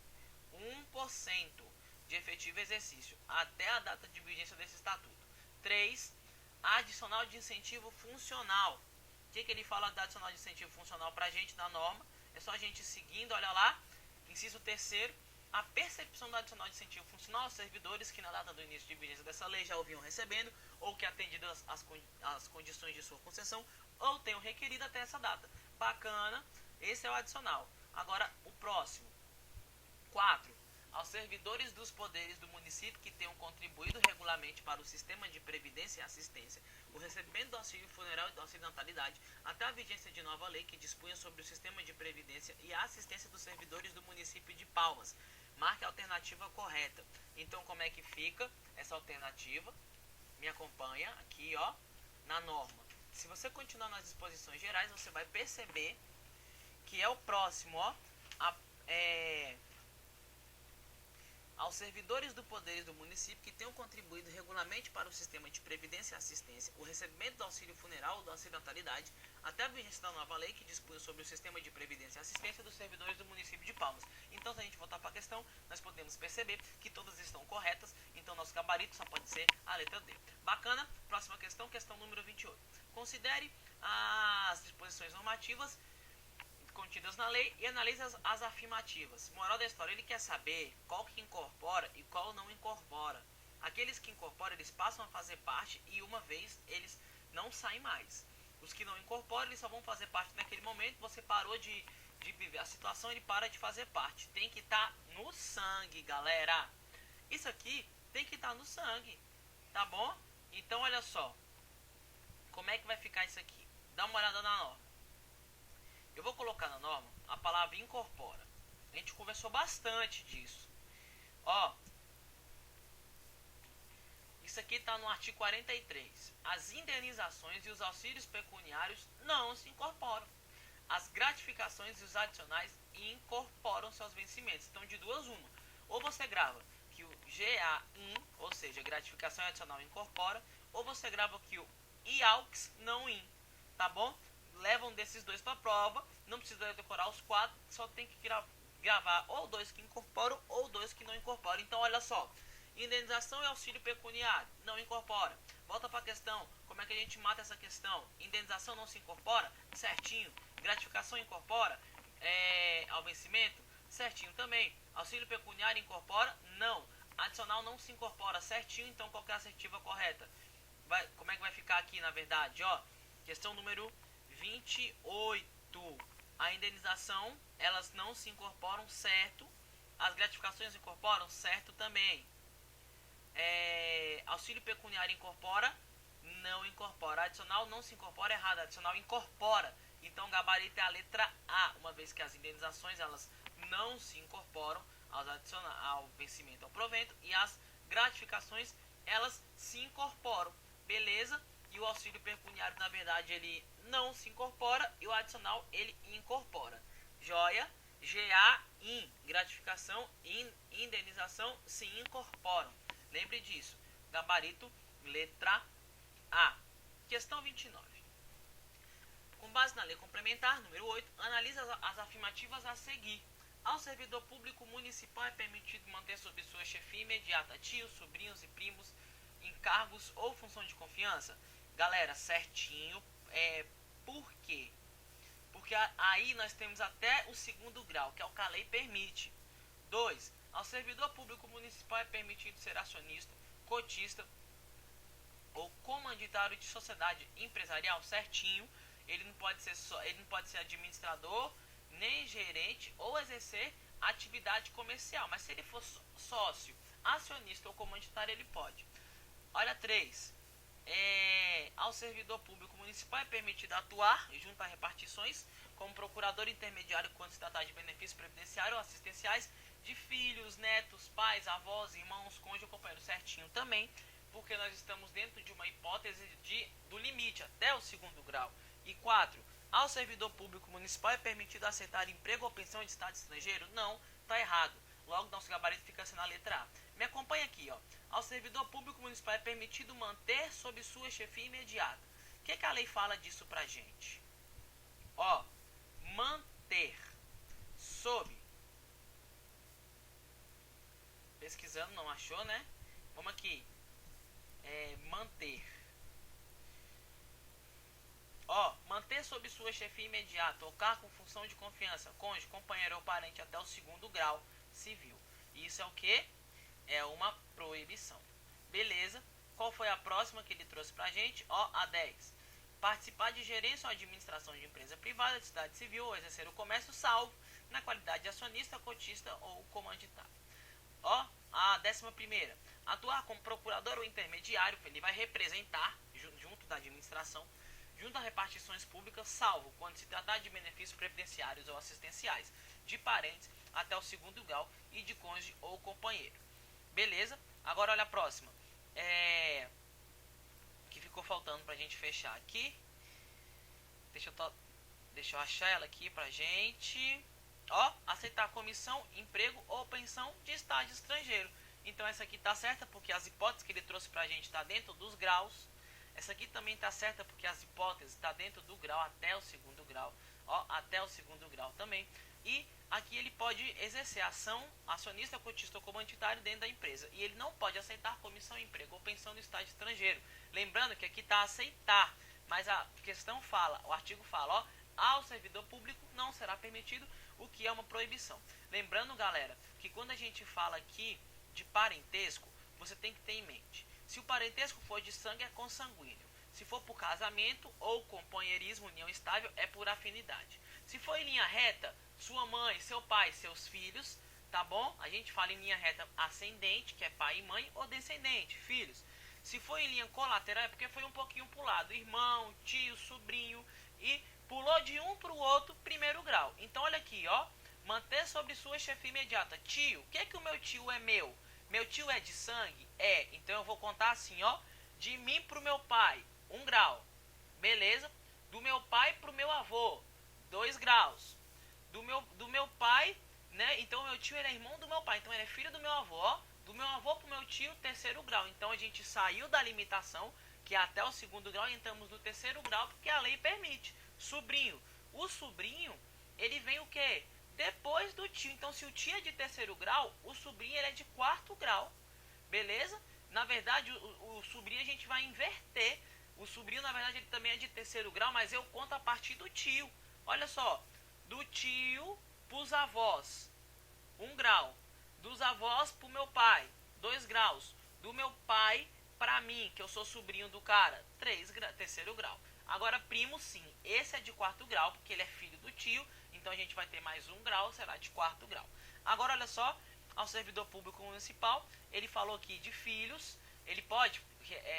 1% de efetivo exercício até a data de vigência desse estatuto. 3. Adicional de incentivo funcional. O que ele fala de adicional de incentivo funcional para a gente na norma? É só a gente seguindo, olha lá. Inciso 3º, a percepção do adicional de incentivo funcional aos servidores que na data do início de vigência dessa lei já o vinham recebendo ou que atendidas as condições de sua concessão ou tenham requerido até essa data. Bacana, esse é o adicional. Agora, o próximo. 4. Aos servidores dos poderes do município que tenham contribuído regularmente para o sistema de previdência e assistência, o recebimento do auxílio funeral e do auxílio natalidade, até a vigência de nova lei que dispunha sobre o sistema de previdência e a assistência dos servidores do município de Palmas. Marque a alternativa correta. Então, como é que fica essa alternativa? Me acompanha aqui, ó, na norma. Se você continuar nas disposições gerais, você vai perceber que é o próximo, ó, aos servidores do poderes do município que tenham contribuído regularmente para o sistema de previdência e assistência, o recebimento do auxílio funeral ou do auxílio natalidade, até a vigência da nova lei que dispunha sobre o sistema de previdência e assistência dos servidores do município de Palmas. Então, se a gente voltar para a questão, nós podemos perceber que todas estão corretas, então nosso gabarito só pode ser a letra D. Bacana? Próxima questão, questão número 28. Considere as disposições normativas contidas na lei e analise as afirmativas. Moral da história, ele quer saber qual que incorpora e qual não incorpora. Aqueles que incorporam, eles passam a fazer parte e uma vez eles não saem mais. Os que não incorporam, eles só vão fazer parte naquele momento. Você parou de viver a situação, ele para de fazer parte. Tem que estar no sangue, galera. Isso aqui tem que estar no sangue, tá bom? Então, olha só. Como é que vai ficar isso aqui? Dá uma olhada na norma. Eu vou colocar na norma a palavra incorpora. A gente conversou bastante disso. Ó, isso aqui está no artigo 43. As indenizações e os auxílios pecuniários não se incorporam. As gratificações e os adicionais incorporam seus vencimentos. Então, de duas, uma. Ou você grava que o GA-IN, ou seja, gratificação adicional incorpora, ou você grava que o IAUX não IN, tá bom? Levam desses dois para a prova, não precisa decorar os 4, só tem que gravar ou 2 que incorporam ou 2 que não incorporam. Então, olha só, indenização e auxílio pecuniário, não incorpora. Volta para a questão, como é que a gente mata essa questão? Indenização não se incorpora? Certinho. Gratificação incorpora ao vencimento? Certinho também. Auxílio pecuniário incorpora? Não. Adicional não se incorpora, certinho, então qual que é a assertiva correta? Como é que vai ficar aqui, na verdade? Ó, questão número 28. A indenização, elas não se incorporam, certo. As gratificações incorporam, certo também. Auxílio pecuniário incorpora, não incorpora. Adicional não se incorpora, errado. Adicional incorpora. Então, o gabarito é a letra A, uma vez que as indenizações, elas não se incorporam ao vencimento, ao provento, e as gratificações, elas se incorporam, beleza? E o auxílio pecuniário, na verdade, ele não se incorpora, e o adicional, ele incorpora. Joia? GA-IN, gratificação e indenização se incorporam. Lembre disso. Gabarito, letra A. Questão 29. Com base na lei complementar, número 8, analisa as afirmativas a seguir. Ao servidor público municipal é permitido manter sob sua chefia imediata tios, sobrinhos e primos em cargos ou função de confiança? Galera, certinho. Por quê? Porque aí nós temos até o segundo grau, que é o que a lei permite. 2. Ao servidor público municipal é permitido ser acionista, cotista ou comanditário de sociedade empresarial? Certinho. Ele não pode ser administrador, nem gerente ou exercer atividade comercial. Mas se ele for sócio, acionista ou comanditário, ele pode. Olha, 3. Ao servidor público municipal é permitido atuar junto a repartições como procurador intermediário quando se tratar de benefícios previdenciários ou assistenciais de filhos, netos, pais, avós, irmãos, cônjuge, companheiro. Certinho também, porque nós estamos dentro de uma hipótese do limite até o segundo grau. E 4. Ao servidor público municipal é permitido aceitar emprego ou pensão de estado estrangeiro? Não, está errado. Logo, nosso gabarito fica sendo a letra A. Me acompanha aqui, ó. Ao servidor público municipal é permitido manter sob sua chefia imediata. O que a lei fala disso pra gente? Ó, manter sob. Pesquisando, não achou, né? Vamos aqui. Manter. Ó, manter sob sua chefia imediata ou cargo com função de confiança, cônjuge, companheiro ou parente até o segundo grau civil. Isso é o que? É uma proibição. Beleza. Qual foi a próxima que ele trouxe pra gente? Ó, a 10. participar de gerência ou administração de empresa privada, de sociedade civil ou exercer o comércio, salvo na qualidade de acionista, cotista ou comanditário. Ó, a 11ª, atuar como procurador ou intermediário, ele vai representar junto da administração, junto a repartições públicas, salvo quando se tratar de benefícios previdenciários ou assistenciais, de parentes até o 2º grau e de cônjuge ou companheiro. Beleza? Agora olha a próxima. Que ficou faltando pra gente fechar aqui. Deixa eu achar ela aqui pra gente. Ó, aceitar comissão, emprego ou pensão de estágio estrangeiro. Então essa aqui tá certa porque as hipóteses que ele trouxe pra gente tá dentro dos graus. Essa aqui também tá certa porque as hipóteses tá dentro do grau até o 2º grau. Ó, até o 2º grau também. E aqui ele pode exercer ação acionista, cotista ou comanditário dentro da empresa. E ele não pode aceitar comissão, emprego ou pensão do estágio estrangeiro. Lembrando que aqui está aceitar, mas a questão fala, o artigo fala, ó, ao servidor público não será permitido, o que é uma proibição. Lembrando, galera, que quando a gente fala aqui de parentesco, você tem que ter em mente. Se o parentesco for de sangue, é consanguíneo. Se for por casamento ou companheirismo, união estável, é por afinidade. Se for em linha reta, sua mãe, seu pai, seus filhos, tá bom? A gente fala em linha reta ascendente, que é pai e mãe, ou descendente, filhos. Se for em linha colateral, é porque foi um pouquinho pro lado. Irmão, tio, sobrinho, e pulou de um para o outro, 1º grau. Então, olha aqui, ó. Manter sobre sua chefia imediata. Tio, o que é que o meu tio é meu? Meu tio é de sangue? É. Então, eu vou contar assim, ó. De mim pro meu pai, 1 grau. Beleza? Do meu pai pro meu avô, 2 graus. Do meu pai, né? Então, meu tio ele é irmão do meu pai. Então, ele é filho do meu avô, ó. Do meu avô pro meu tio, 3º grau. Então, a gente saiu da limitação, que é até o 2º grau, e entramos no 3º grau, porque a lei permite. Sobrinho. O sobrinho, ele vem o quê? Depois do tio. Então, se o tio é de 3º grau, o sobrinho ele é de 4º grau. Beleza? Na verdade, o sobrinho a gente vai inverter. O sobrinho, na verdade, ele também é de 3º grau, mas eu conto a partir do tio. Olha só. Do tio pros avós, 1 grau. Dos avós pro meu pai, 2 graus. Do meu pai pra mim, que eu sou sobrinho do cara, 3º grau. Agora, primo, sim. Esse é de 4º grau, porque ele é filho do tio. Então, a gente vai ter mais 1 grau, será de 4º grau. Agora, olha só. Ao servidor público municipal, ele falou aqui de filhos. Ele pode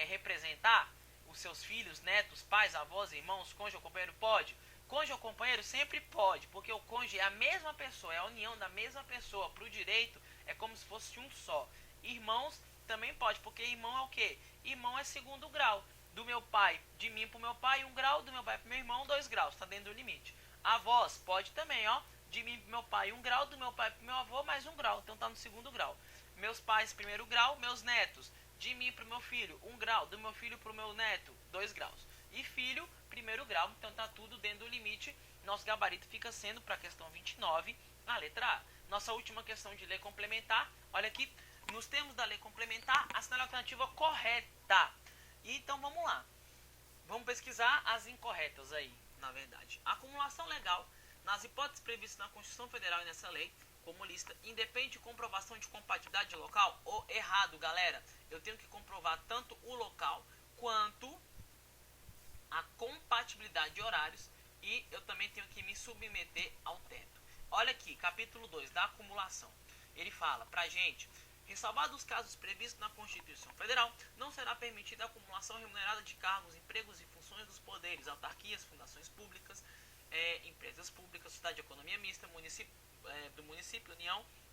representar os seus filhos, netos, pais, avós, irmãos, cônjuge ou companheiro? Pode. Cônjuge ou companheiro sempre pode, porque o cônjuge é a mesma pessoa, é a união da mesma pessoa. Para o direito, é como se fosse um só. Irmãos também pode, porque irmão é o quê? Irmão é 2º grau. Do meu pai, de mim pro meu pai, 1 grau. Do meu pai pro meu irmão, 2 graus. Está dentro do limite. Avós, pode também, ó. De mim pro meu pai, 1 grau. Do meu pai pro meu avô, mais 1 grau. Então tá no 2º grau. Meus pais, 1º grau. Meus netos, de mim pro meu filho, 1 grau. Do meu filho pro meu neto, 2 graus. E filho, 1º grau. Então tá tudo dentro do limite. Nosso gabarito fica sendo para a questão 29, a letra A. Nossa última questão de lei complementar. Olha aqui. Nos termos da lei complementar, assinale a alternativa correta. E então vamos lá. Vamos pesquisar as incorretas aí, na verdade. A acumulação legal, nas hipóteses previstas na Constituição Federal e nessa lei, como lista, independe de comprovação de compatibilidade local ou errado, galera. Eu tenho que comprovar tanto o local quanto a compatibilidade de horários e eu também tenho que me submeter ao teto. Olha aqui, capítulo 2 da acumulação. Ele fala pra gente: ressalvados os casos previstos na Constituição Federal, não será permitida a acumulação remunerada de cargos, empregos e funções dos poderes, autarquias, fundações públicas, empresas públicas, sociedade de economia mista, do município,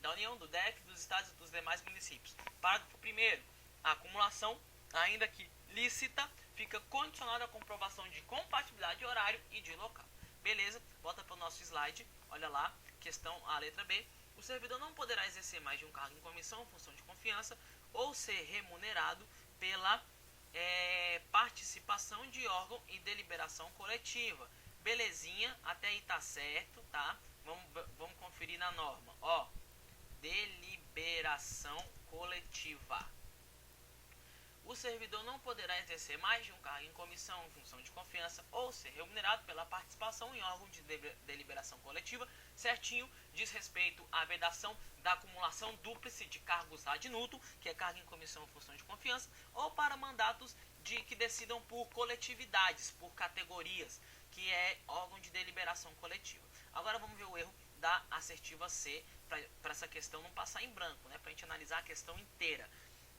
da União, do DF, dos estados e dos demais municípios. Parágrafo 1º. A acumulação, ainda que lícita, fica condicionada à comprovação de compatibilidade de horário e de local. Beleza? Volta para o nosso slide. Olha lá, questão A, letra B. O servidor não poderá exercer mais de um cargo em comissão, função de confiança ou ser remunerado pela participação de órgão e deliberação coletiva. Belezinha, até aí tá certo, tá? Vamos conferir na norma. Ó, deliberação coletiva. O servidor não poderá exercer mais de um cargo em comissão, função de confiança ou ser remunerado pela participação em órgão de deliberação coletiva, certinho, diz respeito à vedação da acumulação dúplice de cargos ad nutum, que é cargo em comissão, função de confiança, ou para mandatos que decidam por coletividades, por categorias, que é órgão de deliberação coletiva. Agora vamos ver o erro da assertiva C, para essa questão não passar em branco, né? Para a gente analisar a questão inteira.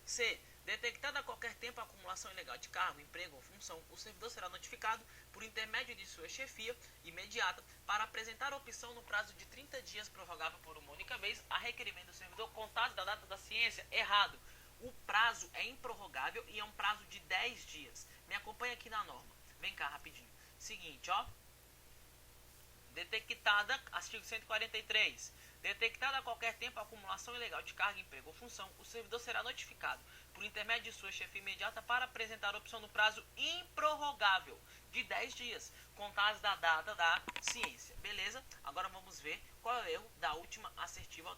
C. Detectada a qualquer tempo a acumulação ilegal de cargo, emprego ou função, o servidor será notificado por intermédio de sua chefia imediata para apresentar a opção no prazo de 30 dias, prorrogável por uma única vez, a requerimento do servidor contado da data da ciência. Errado. O prazo é improrrogável e é um prazo de 10 dias. Me acompanha aqui na norma. Vem cá rapidinho. Seguinte, ó. Detectada, artigo 143. Detectada a qualquer tempo a acumulação ilegal de carga, emprego ou função, o servidor será notificado por intermédio de sua chefia imediata para apresentar a opção no prazo improrrogável de 10 dias, contados da data da ciência. Beleza? Agora vamos ver qual é o erro da última assertiva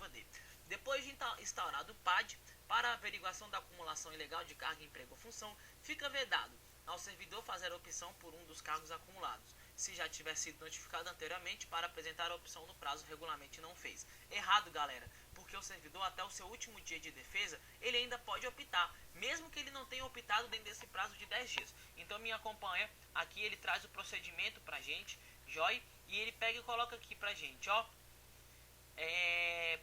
D. Depois de instaurado o PAD, para a averiguação da acumulação ilegal de carga, emprego ou função, fica vedado ao servidor fazer a opção por um dos cargos acumulados, se já tiver sido notificado anteriormente para apresentar a opção no prazo regularmente não fez. Errado, galera, porque o servidor até o seu último dia de defesa, ele ainda pode optar, mesmo que ele não tenha optado dentro desse prazo de 10 dias. Então me acompanha, aqui ele traz o procedimento pra gente, joia, e ele pega e coloca aqui pra gente, ó,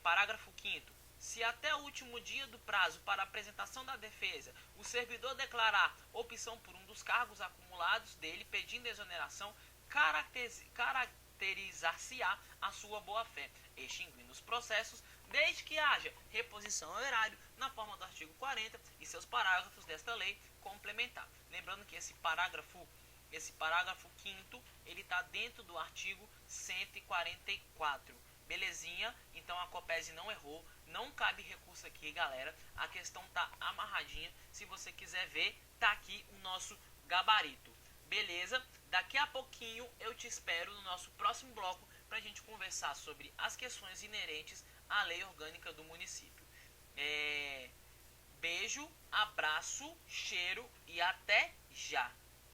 parágrafo 5º. Se até o último dia do prazo para apresentação da defesa, o servidor declarar opção por um dos cargos acumulados dele, pedindo exoneração, caracterizar-se-á a sua boa-fé, extinguindo os processos, desde que haja reposição ao erário na forma do artigo 40 e seus parágrafos desta lei complementar. Lembrando que esse parágrafo 5º, ele está dentro do artigo 144. Belezinha? Então a Copese não errou, não cabe recurso aqui, galera. A questão tá amarradinha. Se você quiser ver, tá aqui o nosso gabarito. Beleza? Daqui a pouquinho eu te espero no nosso próximo bloco para a gente conversar sobre as questões inerentes à lei orgânica do município. Beijo, abraço, cheiro e até já!